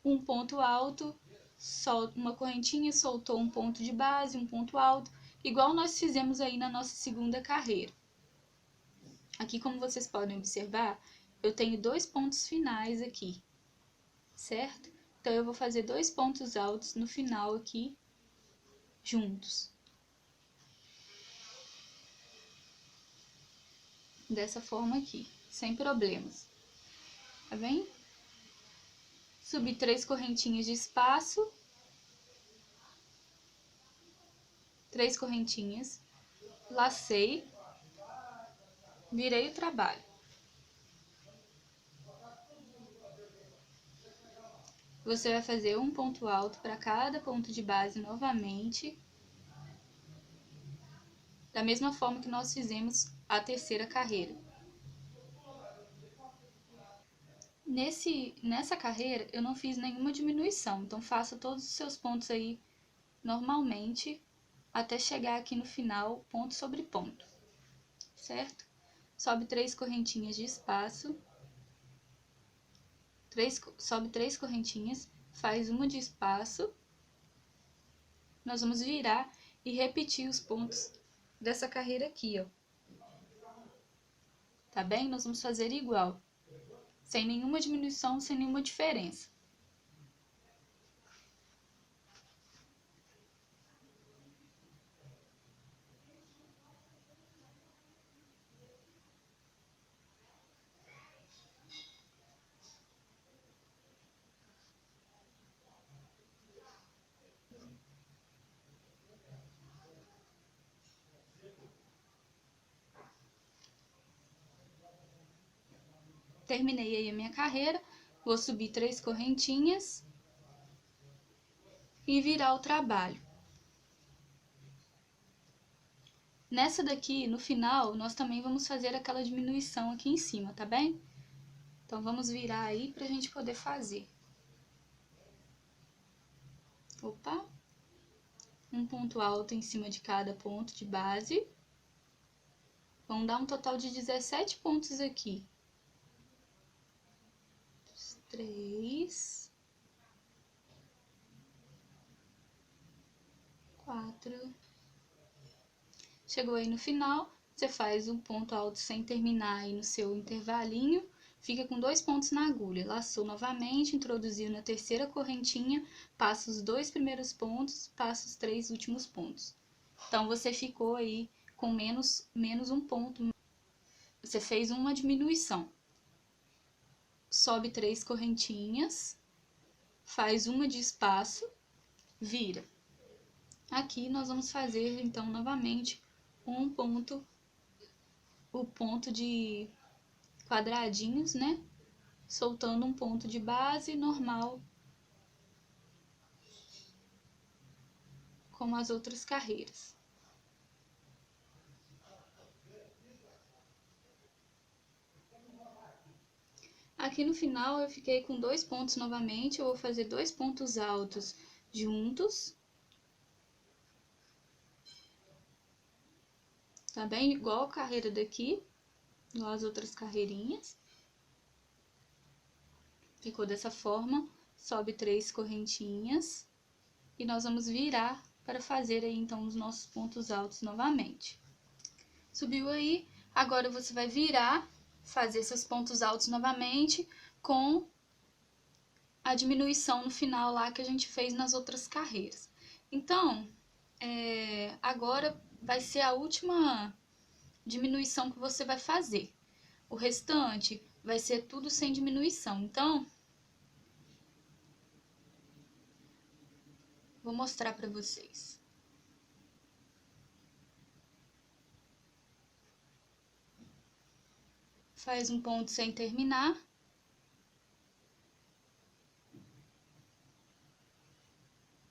um ponto alto, uma correntinha, soltou um ponto de base, um ponto alto, igual nós fizemos aí na nossa segunda carreira. Aqui, como vocês podem observar, eu tenho 2 pontos finais aqui, certo? Então, eu vou fazer 2 pontos altos no final aqui, juntos. Dessa forma aqui, sem problemas. Tá bem? Subi 3 correntinhas de espaço, 3 correntinhas, lacei, virei o trabalho. Você vai fazer um ponto alto para cada ponto de base novamente, da mesma forma que nós fizemos a terceira carreira. Nessa carreira, eu não fiz nenhuma diminuição, então faça todos os seus pontos aí normalmente até chegar aqui no final, ponto sobre ponto, certo? Sobe 3 correntinhas de espaço, sobe 3 correntinhas, faz uma de espaço, nós vamos virar e repetir os pontos dessa carreira aqui, ó. Tá bem? Nós vamos fazer igual, sem nenhuma diminuição, sem nenhuma diferença. Terminei aí a minha carreira, vou subir 3 correntinhas e virar o trabalho. Nessa daqui, no final, nós também vamos fazer aquela diminuição aqui em cima, tá bem? Então, vamos virar aí pra gente poder fazer. Opa! Um ponto alto em cima de cada ponto de base. Vamos dar um total de 17 pontos aqui. 3, 4. Chegou aí no final, você faz um ponto alto sem terminar aí no seu intervalinho, fica com 2 pontos na agulha. Laçou novamente, introduziu na terceira correntinha, passa os 2 primeiros pontos, passa os 3 últimos pontos. Então, você ficou aí com menos um ponto. Você fez uma diminuição. Sobe 3 correntinhas, faz uma de espaço, vira. Aqui nós vamos fazer, então, novamente, um ponto, o ponto de quadradinhos, né? Soltando um ponto de base normal, como as outras carreiras. Aqui no final eu fiquei com 2 pontos novamente, eu vou fazer 2 pontos altos juntos. Tá bem? Igual a carreira daqui, igual as outras carreirinhas. Ficou dessa forma, sobe 3 correntinhas e nós vamos virar para fazer aí então os nossos pontos altos novamente. Subiu aí, agora você vai virar, fazer seus pontos altos novamente com a diminuição no final lá que a gente fez nas outras carreiras. Então, agora vai ser a última diminuição que você vai fazer. O restante vai ser tudo sem diminuição. Então, vou mostrar para vocês. Faz um ponto sem terminar.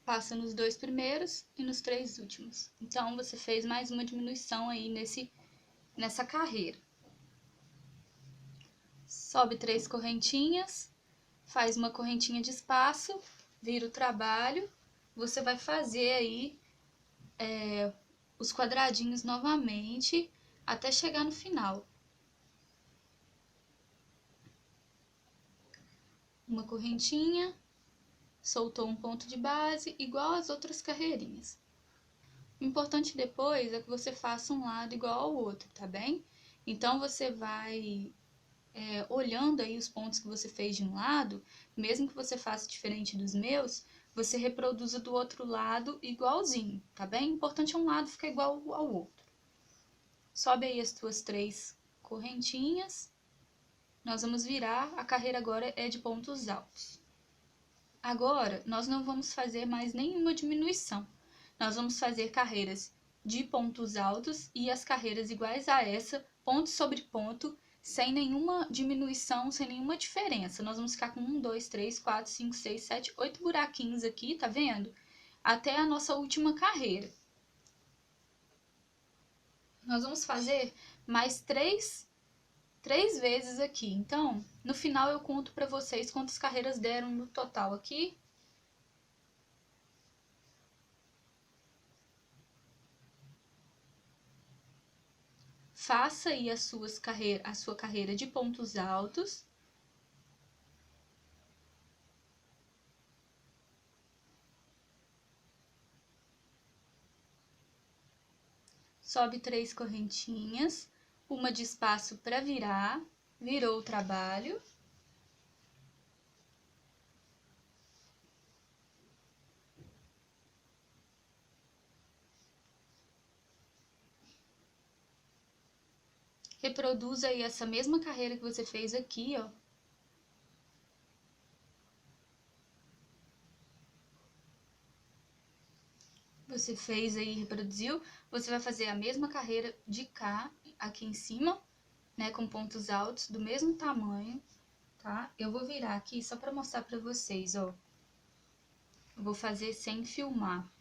Passa nos 2 primeiros e nos 3 últimos. Então, você fez mais uma diminuição aí nessa carreira. Sobe 3 correntinhas, faz uma correntinha de espaço, vira o trabalho. Você vai fazer aí os quadradinhos novamente até chegar no final. Uma correntinha, soltou um ponto de base, igual às outras carreirinhas. O importante depois é que você faça um lado igual ao outro, tá bem? Então, você vai olhando aí os pontos que você fez de um lado, mesmo que você faça diferente dos meus, você reproduza do outro lado igualzinho, tá bem? O importante é um lado ficar igual ao outro. Sobe aí as tuas 3 correntinhas. Nós vamos virar, a carreira agora é de pontos altos. Agora, nós não vamos fazer mais nenhuma diminuição. Nós vamos fazer carreiras de pontos altos e as carreiras iguais a essa, ponto sobre ponto, sem nenhuma diminuição, sem nenhuma diferença. Nós vamos ficar com 1, 2, 3, 4, 5, 6, 7, 8 buraquinhos aqui, tá vendo? Até a nossa última carreira. Nós vamos fazer mais 3 vezes aqui. Então, no final eu conto pra vocês quantas carreiras deram no total aqui. faça aí a sua carreira de pontos altos. Sobe 3 correntinhas, uma de espaço para virar, virou o trabalho. Reproduz aí essa mesma carreira que você fez aqui, ó. Você fez aí, reproduziu, você vai fazer a mesma carreira de cá, aqui em cima, né, com pontos altos do mesmo tamanho, tá? Eu vou virar aqui só pra mostrar pra vocês, ó. Eu vou fazer sem filmar,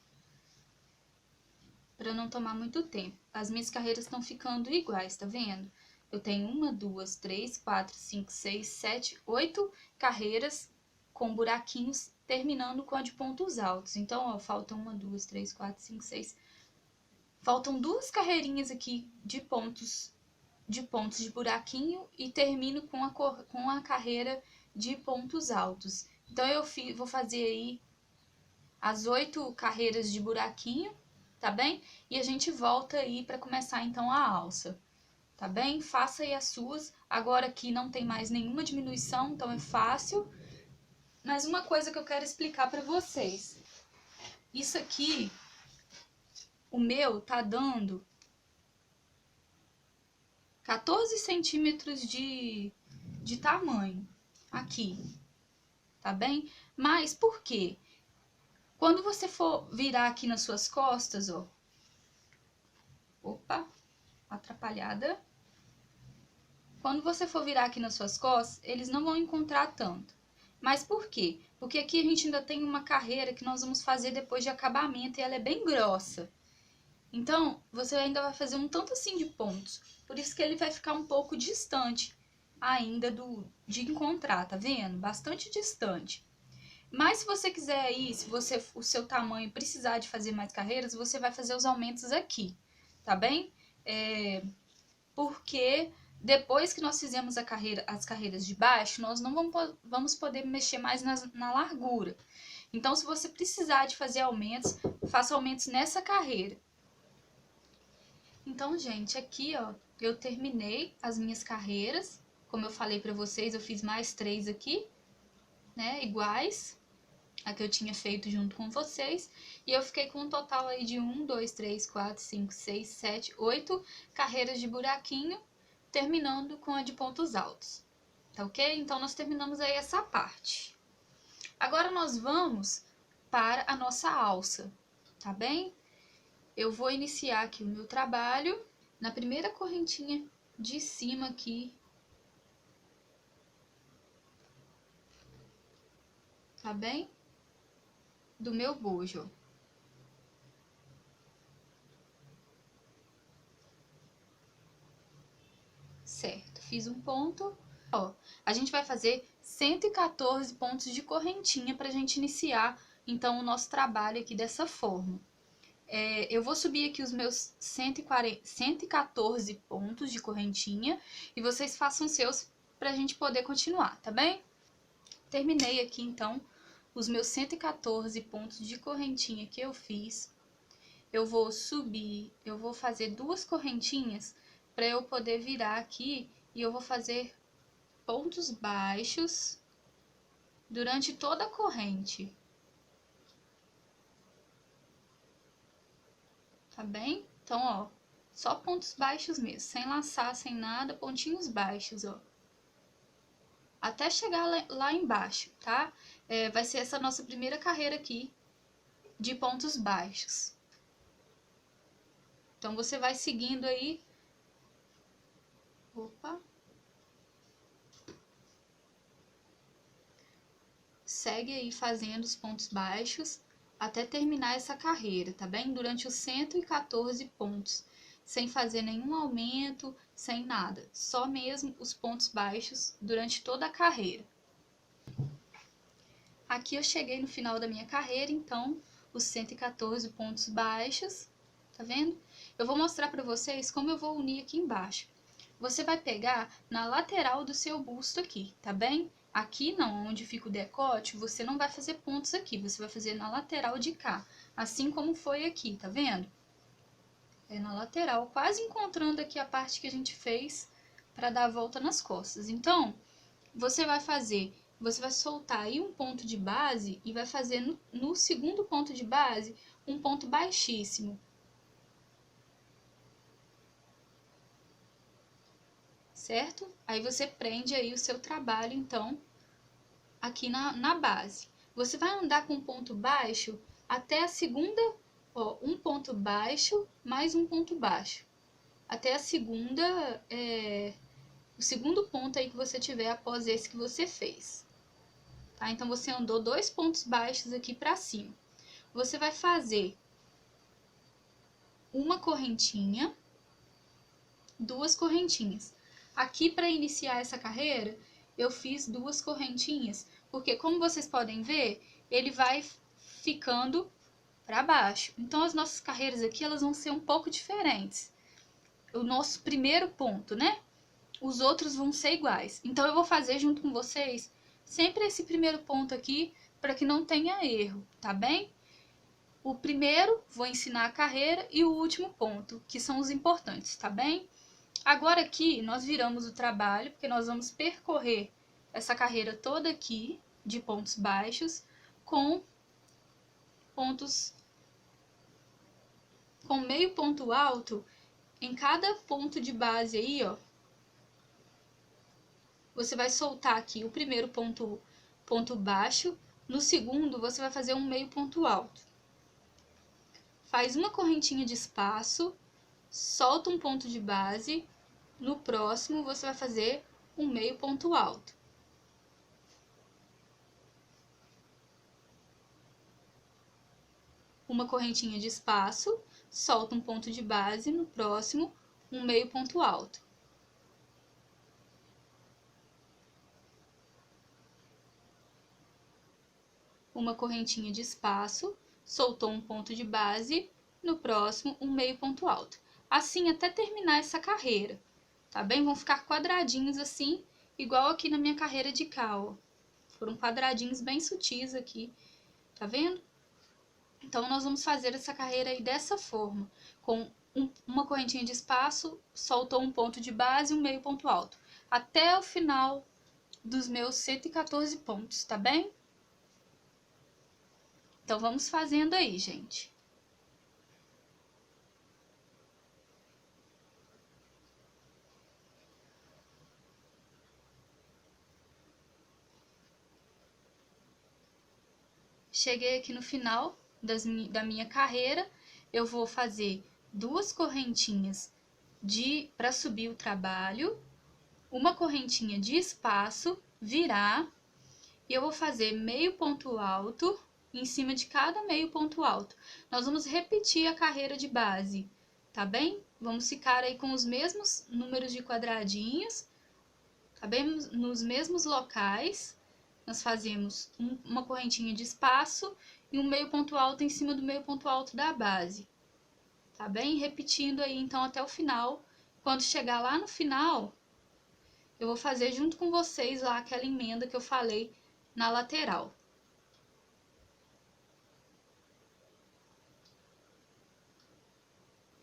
pra não tomar muito tempo. As minhas carreiras estão ficando iguais, tá vendo? Eu tenho 1, 2, 3, 4, 5, 6, 7, 8 carreiras com buraquinhos terminando com a de pontos altos. Então, ó, faltam 1, 2, 3, 4, 5, 6. Faltam 2 carreirinhas aqui de pontos de buraquinho e termino com a carreira de pontos altos. Então, vou fazer aí as 8 carreiras de buraquinho, tá bem? E a gente volta aí para começar então a alça. Tá bem? Faça aí as suas. Agora aqui não tem mais nenhuma diminuição, então é fácil. Mas uma coisa que eu quero explicar para vocês. Isso aqui, o meu tá dando 14 centímetros de tamanho aqui, tá bem? Mas por quê? Quando você for virar aqui nas suas costas, ó. Opa, atrapalhada. Quando você for virar aqui nas suas costas, eles não vão encontrar tanto. Mas por quê? Porque aqui a gente ainda tem uma carreira que nós vamos fazer depois de acabamento e ela é bem grossa. Então, você ainda vai fazer um tanto assim de pontos. Por isso que ele vai ficar um pouco distante ainda de encontrar, tá vendo? Bastante distante. Mas se você quiser aí, se o seu tamanho precisar de fazer mais carreiras, você vai fazer os aumentos aqui, tá bem? Porque depois que nós fizemos as carreiras de baixo, nós não vamos poder mexer mais na largura. Então, se você precisar de fazer aumentos, faça aumentos nessa carreira. Então, gente, aqui, ó, eu terminei as minhas carreiras. Como eu falei pra vocês, eu fiz mais 3 aqui, né, iguais a que eu tinha feito junto com vocês. E eu fiquei com um total aí de 1, 2, 3, 4, 5, 6, 7, 8 carreiras de buraquinho, terminando com a de pontos altos. Tá ok? Então, nós terminamos aí essa parte. Agora, nós vamos para a nossa alça, tá bem? Eu vou iniciar aqui o meu trabalho na primeira correntinha de cima aqui, tá bem? Do meu bojo. Certo, fiz um ponto. Ó, a gente vai fazer 114 pontos de correntinha pra gente iniciar, então, o nosso trabalho aqui dessa forma. Eu vou subir aqui os meus 114 pontos de correntinha e vocês façam os seus pra gente poder continuar, tá bem? Terminei aqui, então, os meus 114 pontos de correntinha que eu fiz. Eu vou subir, eu vou fazer 2 correntinhas para eu poder virar aqui e eu vou fazer pontos baixos durante toda a corrente. Tá bem? Então, ó, só pontos baixos mesmo, sem laçar, sem nada, pontinhos baixos, ó. Até chegar lá embaixo, tá? Vai ser essa nossa primeira carreira aqui de pontos baixos. Então, você vai seguindo aí. Opa. Segue aí fazendo os pontos baixos até terminar essa carreira, tá bem? Durante os 114 pontos, sem fazer nenhum aumento, sem nada. Só mesmo os pontos baixos durante toda a carreira. Aqui eu cheguei no final da minha carreira, então, os 114 pontos baixos, tá vendo? Eu vou mostrar para vocês como eu vou unir aqui embaixo. Você vai pegar na lateral do seu busto aqui, tá bem? Aqui não, onde fica o decote, você não vai fazer pontos aqui, você vai fazer na lateral de cá, assim como foi aqui, tá vendo? É na lateral, quase encontrando aqui a parte que a gente fez para dar a volta nas costas. Então, você vai soltar aí um ponto de base e vai fazer no segundo ponto de base um ponto baixíssimo. Certo? Aí você prende aí o seu trabalho, então, aqui na base. Você vai andar com ponto baixo até a segunda, ó, um ponto baixo mais um ponto baixo. Até a segunda, o segundo ponto aí que você tiver após esse que você fez. Tá? Então, você andou 2 pontos baixos aqui pra cima. Você vai fazer uma correntinha, 2 correntinhas. Aqui, para iniciar essa carreira, eu fiz 2 correntinhas, porque como vocês podem ver, ele vai ficando para baixo. Então, as nossas carreiras aqui, elas vão ser um pouco diferentes. O nosso primeiro ponto, né? Os outros vão ser iguais. Então, eu vou fazer junto com vocês sempre esse primeiro ponto aqui, para que não tenha erro, tá bem? O primeiro, vou ensinar a carreira, e o último ponto, que são os importantes, tá bem? Agora aqui, nós viramos o trabalho, porque nós vamos percorrer essa carreira toda aqui, de pontos baixos, com meio ponto alto em cada ponto de base aí, ó. Você vai soltar aqui o primeiro ponto baixo, no segundo você vai fazer um meio ponto alto. Faz uma correntinha de espaço, solta um ponto de base, no próximo você vai fazer um meio ponto alto. Uma correntinha de espaço, solta um ponto de base, no próximo um meio ponto alto. Uma correntinha de espaço, soltou um ponto de base, no próximo um meio ponto alto. Assim até terminar essa carreira, tá bem? Vão ficar quadradinhos assim, igual aqui na minha carreira de cá, ó. Foram quadradinhos bem sutis aqui, tá vendo? Então, nós vamos fazer essa carreira aí dessa forma, com uma correntinha de espaço, soltou um ponto de base e um meio ponto alto, até o final dos meus 114 pontos, tá bem? Então, vamos fazendo aí, gente. Cheguei aqui no final da minha carreira, eu vou fazer 2 correntinhas para subir o trabalho, uma correntinha de espaço, virar, e eu vou fazer meio ponto alto em cima de cada meio ponto alto. Nós vamos repetir a carreira de base, tá bem? Vamos ficar aí com os mesmos números de quadradinhos, tá bem? Nos mesmos locais, nós fazemos uma correntinha de espaço e um meio ponto alto em cima do meio ponto alto da base, tá bem? Repetindo aí, então, até o final. Quando chegar lá no final, eu vou fazer junto com vocês lá aquela emenda que eu falei na lateral.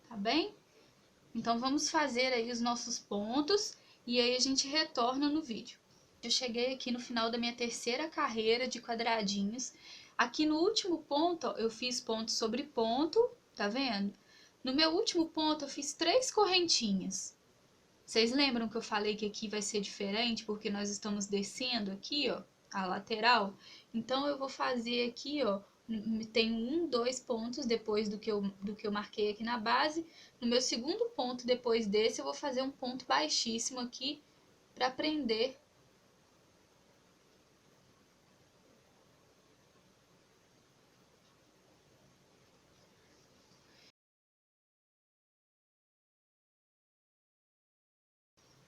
Tá bem? Então, vamos fazer aí os nossos pontos e aí a gente retorna no vídeo. Eu cheguei aqui no final da minha terceira carreira de quadradinhos. Aqui no último ponto, ó, eu fiz ponto sobre ponto, tá vendo? No meu último ponto, eu fiz 3 correntinhas. Vocês lembram que eu falei que aqui vai ser diferente, porque nós estamos descendo aqui, ó, a lateral? Então, eu vou fazer aqui, ó, tem 2 pontos depois do que eu marquei aqui na base. No meu segundo ponto, depois desse, eu vou fazer um ponto baixíssimo aqui para prender.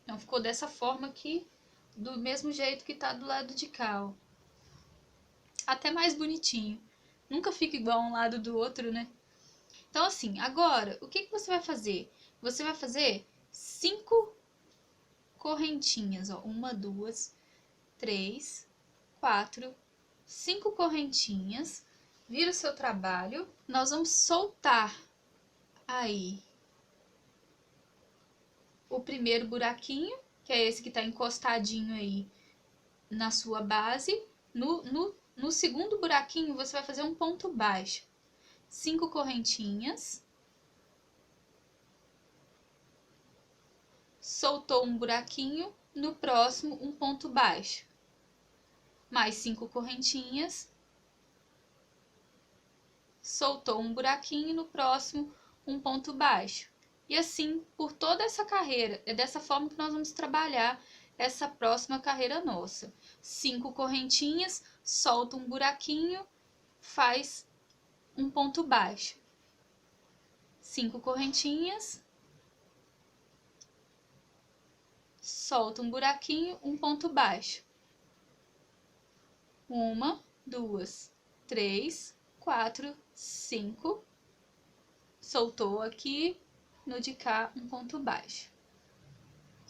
Então, ficou dessa forma aqui, do mesmo jeito que tá do lado de cá, ó. Até mais bonitinho. Nunca fica igual um lado do outro, né? Então, assim, agora, o que você vai fazer? Você vai fazer 5 correntinhas, ó. 1, 2, 3, 4, 5 correntinhas. Vira o seu trabalho. Nós vamos soltar aí o primeiro buraquinho, que é esse que tá encostadinho aí na sua base. No segundo buraquinho, você vai fazer um ponto baixo. 5 correntinhas. Soltou um buraquinho, no próximo um ponto baixo. Mais 5 correntinhas. Soltou um buraquinho, no próximo um ponto baixo. E assim por toda essa carreira. É dessa forma que nós vamos trabalhar essa próxima carreira nossa. 5 correntinhas, solta um buraquinho, faz um ponto baixo. 5 correntinhas, solta um buraquinho, um ponto baixo. 1, 2, 3, 4, 5. Soltou aqui, no de cá, um ponto baixo.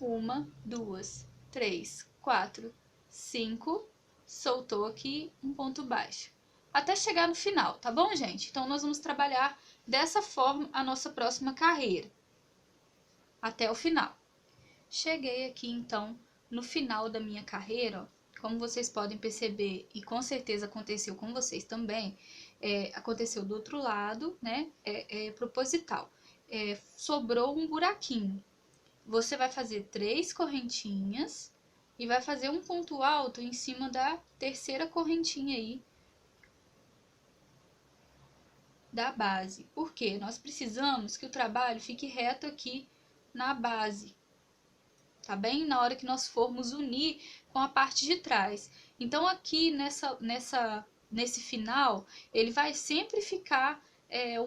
1, 2, 3, 4, 5. Soltou aqui, um ponto baixo. Até chegar no final, tá bom, gente? Então, nós vamos trabalhar dessa forma a nossa próxima carreira. Até o final. Cheguei aqui, então, no final da minha carreira, ó. Como vocês podem perceber, e com certeza aconteceu com vocês também, aconteceu do outro lado, né? Proposital. Sobrou um buraquinho. Você vai fazer 3 correntinhas e vai fazer um ponto alto em cima da terceira correntinha aí da base. Por quê? Nós precisamos que o trabalho fique reto aqui na base. Tá bem? Na hora que nós formos unir com a parte de trás. Então, aqui nesse final, ele vai sempre ficar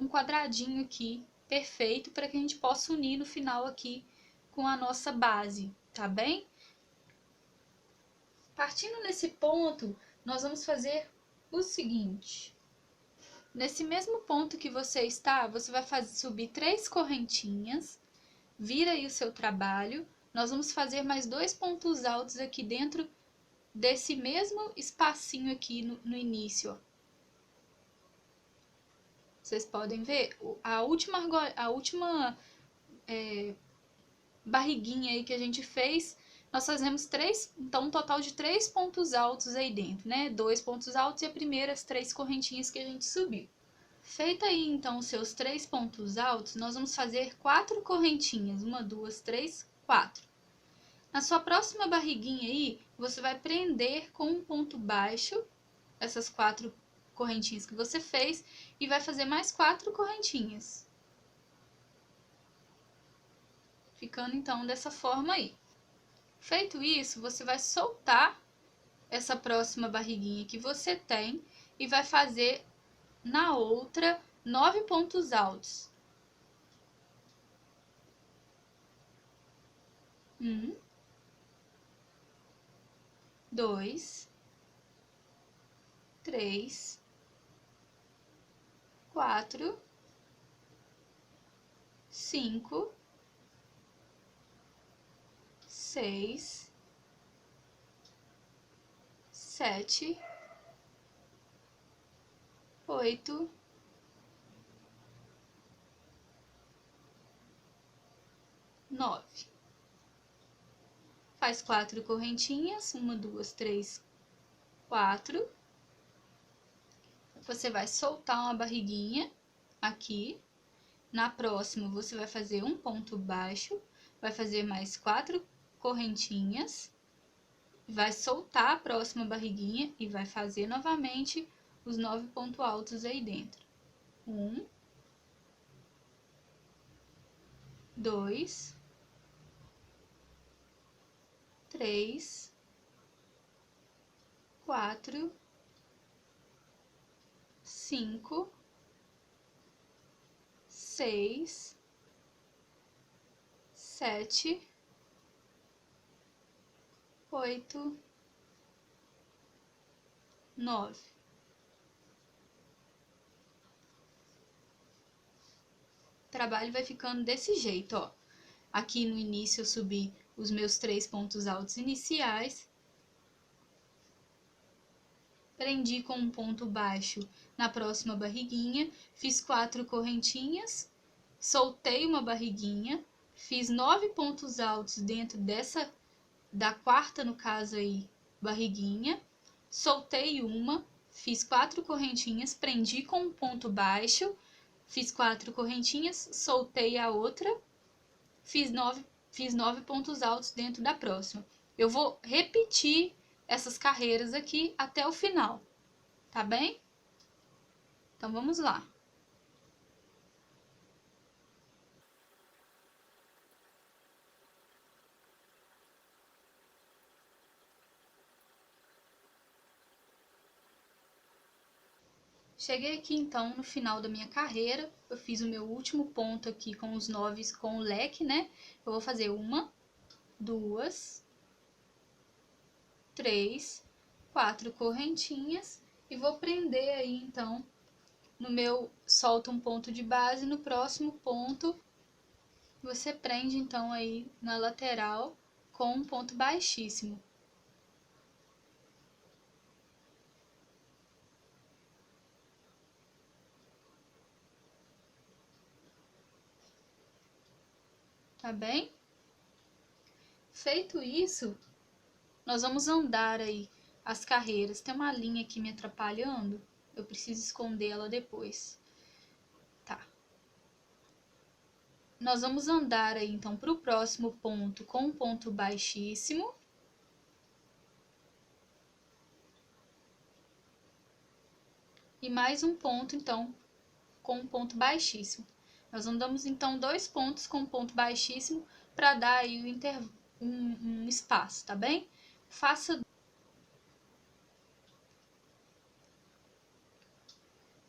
um quadradinho aqui, perfeito, para que a gente possa unir no final aqui com a nossa base, tá bem? Partindo nesse ponto, nós vamos fazer o seguinte. Nesse mesmo ponto que você está, você vai subir 3 correntinhas, vira aí o seu trabalho. Nós vamos fazer mais 2 pontos altos aqui dentro desse mesmo espacinho aqui no início, ó. Vocês podem ver, a última barriguinha aí que a gente fez, nós fazemos 3, então um total de 3 pontos altos aí dentro, né? 2 pontos altos e as primeiras 3 correntinhas que a gente subiu. Feita aí, então, os seus 3 pontos altos, nós vamos fazer 4 correntinhas. 1, 2, 3, 4. Na sua próxima barriguinha aí, você vai prender com um ponto baixo essas 4 correntinhas que você fez e vai fazer mais 4 correntinhas. Ficando, então, dessa forma aí. Feito isso, você vai soltar essa próxima barriguinha que você tem e vai fazer na outra 9 pontos altos. 1, 2, 3, 4, 5, 6, 7, 8, 9. Faz 4 correntinhas, 1, 2, 3, 4. Você vai soltar uma barriguinha aqui. Na próxima, você vai fazer um ponto baixo, vai fazer mais 4 correntinhas, vai soltar a próxima barriguinha e vai fazer novamente os 9 pontos altos aí dentro. 1, 2, 3, 4, 5, 6, 7, 8, 9. trabalho vai ficando desse jeito, ó. Aqui no início eu subi os meus 3 pontos altos iniciais, prendi com um ponto baixo na próxima barriguinha, fiz 4 correntinhas, soltei uma barriguinha, fiz 9 pontos altos dentro da quarta, no caso aí, barriguinha, soltei uma, fiz 4 correntinhas, prendi com um ponto baixo, fiz 4 correntinhas, soltei a outra, fiz 9 pontos altos dentro da próxima. Eu vou repetir essas carreiras aqui até o final, tá bem? Então, vamos lá. Cheguei aqui, então, no final da minha carreira, eu fiz o meu último ponto aqui com os 9 com o leque, né? Eu vou fazer 1, 2, 3, 4 correntinhas e vou prender aí, então, no meu, solta um ponto de base, no próximo ponto, você prende, então, aí na lateral com um ponto baixíssimo. Tá bem? Feito isso, nós vamos andar aí as carreiras. Tem uma linha aqui me atrapalhando, eu preciso esconder ela depois. Tá. Nós vamos andar aí, então, para o próximo ponto com um ponto baixíssimo. E mais um ponto, então, com um ponto baixíssimo. Nós andamos, então, 2 pontos com um ponto baixíssimo para dar aí um espaço, tá bem? Faça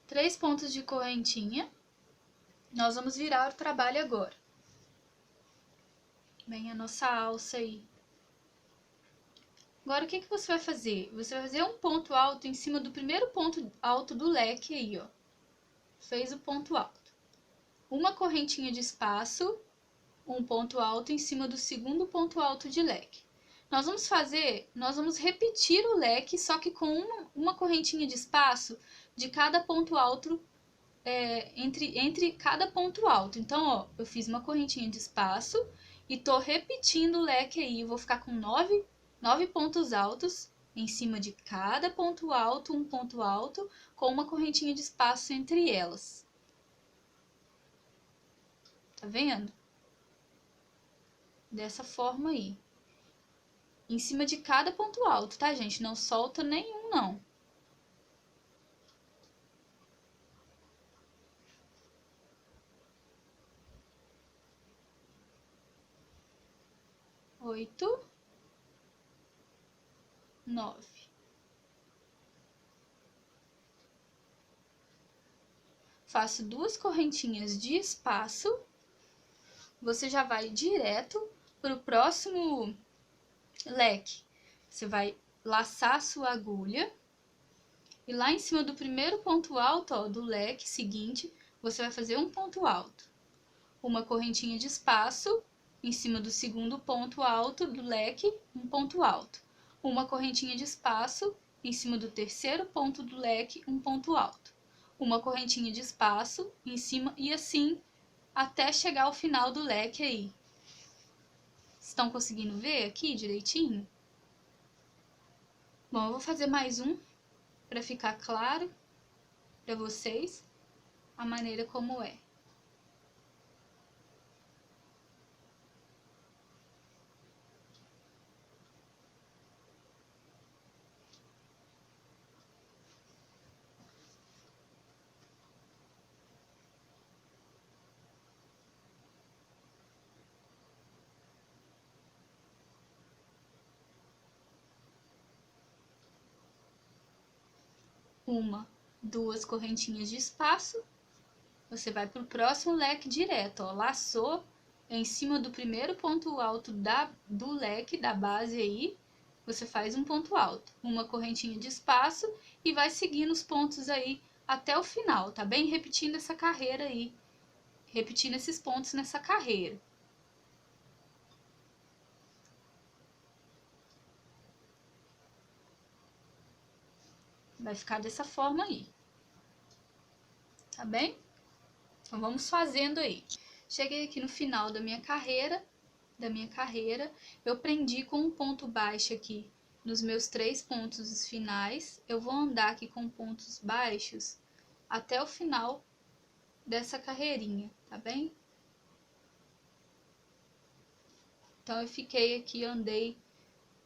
3 pontos de correntinha. Nós vamos virar o trabalho agora. Vem a nossa alça aí. Agora, o que você vai fazer? Você vai fazer um ponto alto em cima do primeiro ponto alto do leque aí, ó. Fez o ponto alto. Uma correntinha de espaço, um ponto alto em cima do segundo ponto alto de leque. Nós vamos repetir o leque, só que com uma correntinha de espaço de cada ponto alto, entre cada ponto alto. Então, ó, eu fiz uma correntinha de espaço e tô repetindo o leque aí. Eu vou ficar com 9 pontos altos em cima de cada ponto alto, um ponto alto, com uma correntinha de espaço entre elas. Tá vendo? Dessa forma aí. Em cima de cada ponto alto, tá, gente? Não solta nenhum, não. Oito, 9. Faço 2 correntinhas de espaço. Você já vai direto para o próximo leque. Você vai laçar a sua agulha. E lá em cima do primeiro ponto alto, ó, do leque seguinte, você vai fazer um ponto alto. Uma correntinha de espaço. Em cima do segundo ponto alto do leque, um ponto alto. Uma correntinha de espaço, em cima do terceiro ponto do leque, um ponto alto. Uma correntinha de espaço, em cima, e assim, até chegar ao final do leque aí. Estão conseguindo ver aqui direitinho? Bom, eu vou fazer mais um, para ficar claro para vocês a maneira como é. Uma, 2 correntinhas de espaço, você vai para o próximo leque direto, ó, laçou em cima do primeiro ponto alto do leque, da base aí, você faz um ponto alto, uma correntinha de espaço e vai seguindo os pontos aí até o final, tá bem? Repetindo essa carreira aí, repetindo esses pontos nessa carreira. Vai ficar dessa forma aí, tá bem? Então, vamos fazendo aí. Cheguei aqui no final da minha carreira, eu prendi com um ponto baixo aqui nos meus 3 pontos finais. Eu vou andar aqui com pontos baixos até o final dessa carreirinha, tá bem? Então, eu fiquei aqui, andei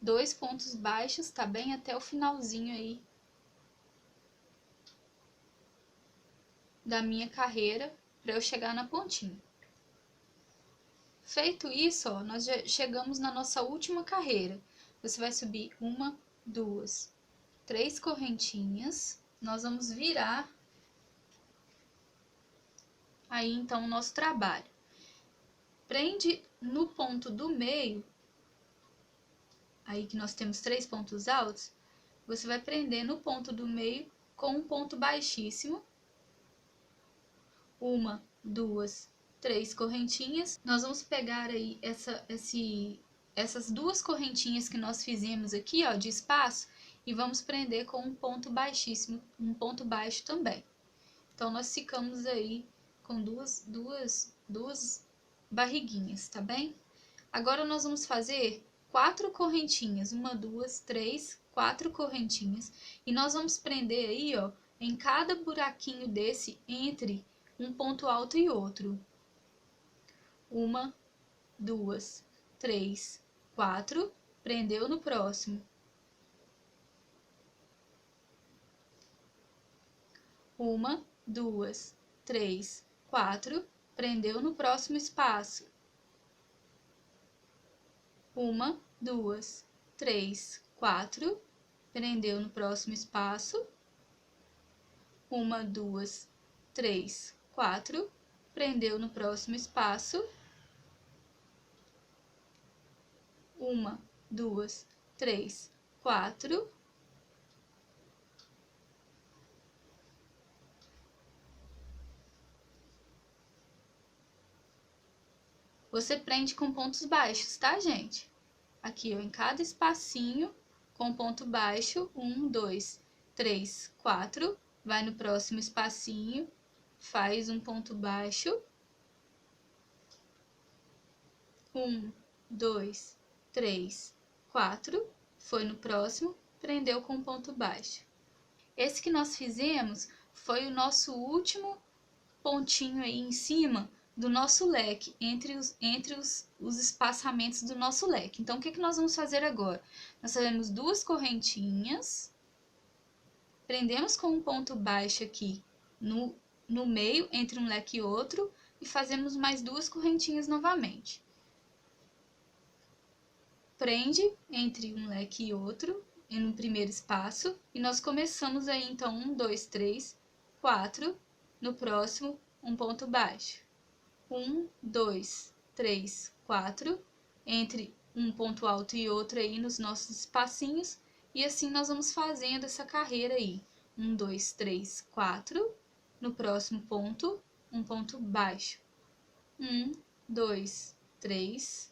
2 pontos baixos, tá bem? Até o finalzinho aí da minha carreira, para eu chegar na pontinha. Feito isso, ó, nós já chegamos na nossa última carreira. Você vai subir 1, 2, 3 correntinhas. Nós vamos virar aí, então, o nosso trabalho. Prende no ponto do meio, aí que nós temos 3 pontos altos, você vai prender no ponto do meio com um ponto baixíssimo. 1, 2, 3 correntinhas. Nós vamos pegar aí essas 2 correntinhas que nós fizemos aqui, ó, de espaço, e vamos prender com um ponto baixíssimo, um ponto baixo também. Então, nós ficamos aí com duas barriguinhas, tá bem? Agora, nós vamos fazer 4 correntinhas, 1, 2, 3, 4 correntinhas, e nós vamos prender aí, ó, em cada buraquinho desse, entre um ponto alto e outro. 1, 2, 3, 4, prendeu no próximo. 1, 2, 3, 4, prendeu no próximo espaço. 1, 2, 3, 4, prendeu no próximo espaço. 1, 2, 3, 4, prendeu no próximo espaço. 1, 2, 3, 4. Você prende com pontos baixos, tá, gente? Aqui, ó, em cada espacinho, com ponto baixo, 1, 2, 3, 4. Vai no próximo espacinho, faz um ponto baixo. 1, 2, 3, 4. Foi no próximo, prendeu com ponto baixo. Esse que nós fizemos foi o nosso último pontinho aí em cima do nosso leque, entre os espaçamentos do nosso leque. Então, o que nós vamos fazer agora? Nós fazemos 2 correntinhas, prendemos com um ponto baixo aqui no meio, entre um leque e outro, e fazemos mais 2 correntinhas novamente. Prende entre um leque e outro, no primeiro espaço, e nós começamos aí, então, 1, 2, 3, 4, no próximo, um ponto baixo. 1, 2, 3, 4, entre um ponto alto e outro aí nos nossos espacinhos, e assim nós vamos fazendo essa carreira aí. 1, 2, 3, 4, no próximo ponto, um ponto baixo. 1, 2, 3,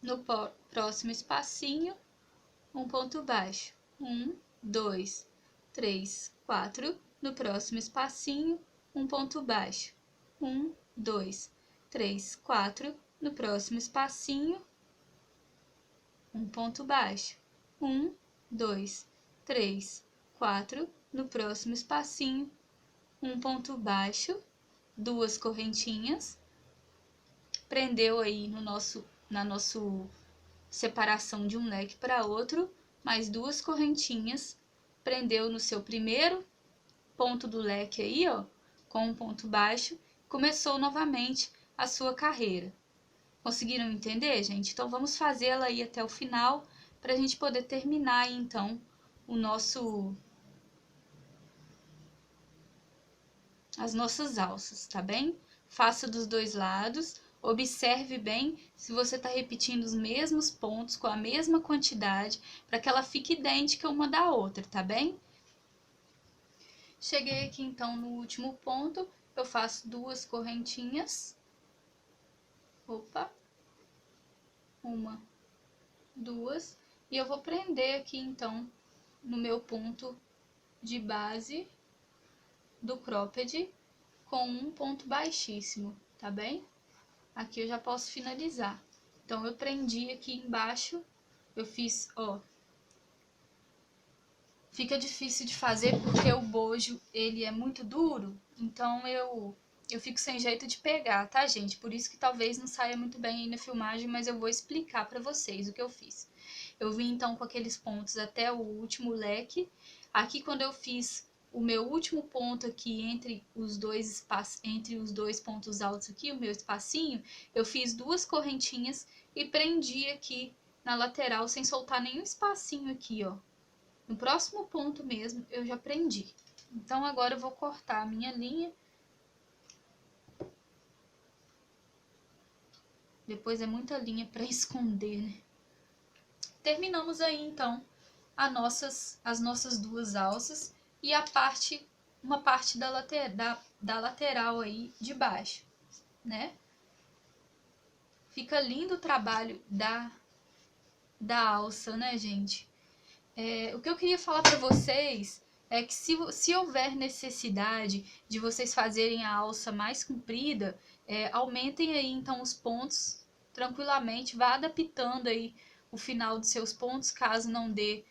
no próximo espacinho, um ponto baixo. 1, 2, 3, 4, no próximo espacinho, um ponto baixo. 1, 2, 3, 4, no próximo espacinho, um ponto baixo. 1, 2, 3, 4, no próximo espacinho, um ponto baixo, 2 correntinhas, prendeu aí na nossa separação de um leque para outro, mais 2 correntinhas, prendeu no seu primeiro ponto do leque aí, ó, com um ponto baixo, começou novamente a sua carreira. Conseguiram entender, gente? Então, vamos fazê-la aí até o final, para a gente poder terminar aí, então, as nossas alças, tá bem? Faça dos 2 lados, observe bem se você está repetindo os mesmos pontos com a mesma quantidade, para que ela fique idêntica uma da outra, tá bem? Cheguei aqui, então, no último ponto, eu faço 2 correntinhas. Opa! 1, 2. E eu vou prender aqui, então, no meu ponto de base do cropped com um ponto baixíssimo, tá bem? Aqui eu já posso finalizar. Então, eu prendi aqui embaixo, eu fiz, ó. Fica difícil de fazer porque o bojo, ele é muito duro, então eu fico sem jeito de pegar, tá, gente? Por isso que talvez não saia muito bem aí na filmagem, mas eu vou explicar pra vocês o que eu fiz. Eu vim, então, com aqueles pontos até o último leque. Aqui, quando eu fiz o meu último ponto aqui entre os dois pontos altos aqui, o meu espacinho, eu fiz 2 correntinhas e prendi aqui na lateral sem soltar nenhum espacinho aqui, ó. No próximo ponto mesmo, eu já prendi. Então, agora eu vou cortar a minha linha. Depois é muita linha para esconder, né? Terminamos aí, então, as nossas 2 alças e uma parte da lateral aí de baixo, né? Fica lindo o trabalho da alça, né, gente? O que eu queria falar para vocês é que se houver necessidade de vocês fazerem a alça mais comprida, aumentem aí então os pontos tranquilamente, vá adaptando aí o final dos seus pontos, caso não dê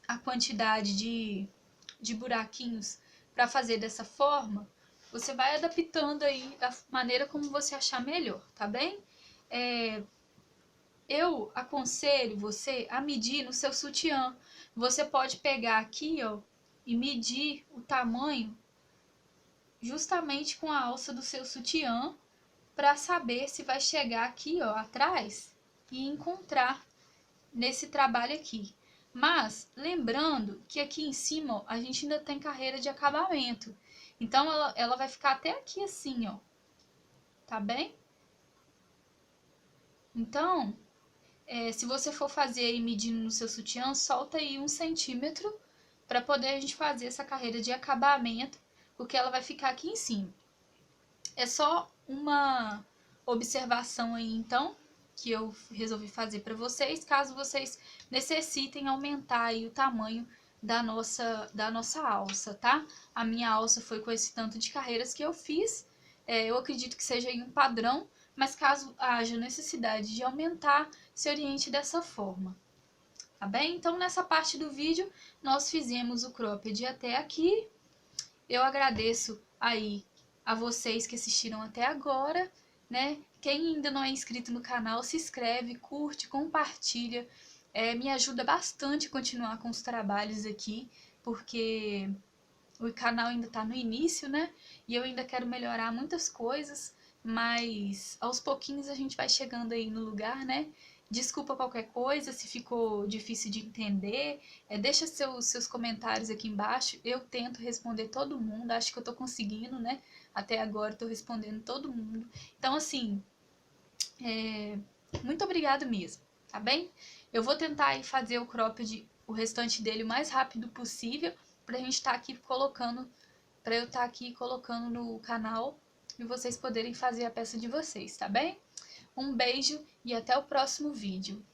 a quantidade de buraquinhos para fazer dessa forma, você vai adaptando aí da maneira como você achar melhor, tá bem? Eu aconselho você a medir no seu sutiã. Você pode pegar aqui, ó, e medir o tamanho justamente com a alça do seu sutiã para saber se vai chegar aqui, ó, atrás e encontrar nesse trabalho aqui. Mas lembrando que aqui em cima, ó, a gente ainda tem carreira de acabamento. Então ela vai ficar até aqui assim, ó. Tá bem? Então, se você for fazer aí medindo no seu sutiã, solta aí 1 centímetro para poder a gente fazer essa carreira de acabamento, porque ela vai ficar aqui em cima. É só uma observação aí, então, que eu resolvi fazer para vocês, caso vocês necessitem aumentar aí o tamanho da nossa alça, tá? A minha alça foi com esse tanto de carreiras que eu fiz, eu acredito que seja aí um padrão, mas caso haja necessidade de aumentar, se oriente dessa forma, tá bem? Então, nessa parte do vídeo, nós fizemos o cropped até aqui. Eu agradeço aí a vocês que assistiram até agora, né? Quem ainda não é inscrito no canal, se inscreve, curte, compartilha. Me ajuda bastante a continuar com os trabalhos aqui, porque o canal ainda tá no início, né? E eu ainda quero melhorar muitas coisas, mas aos pouquinhos a gente vai chegando aí no lugar, né? Desculpa qualquer coisa, se ficou difícil de entender, deixa seus comentários aqui embaixo, eu tento responder todo mundo, acho que eu tô conseguindo, né? Até agora eu tô respondendo todo mundo. Então, assim, muito obrigado mesmo, tá bem? Eu vou tentar aí fazer o cropped, o restante dele o mais rápido possível, pra gente estar aqui colocando, pra eu estar aqui colocando no canal e vocês poderem fazer a peça de vocês, tá bem? Um beijo e até o próximo vídeo.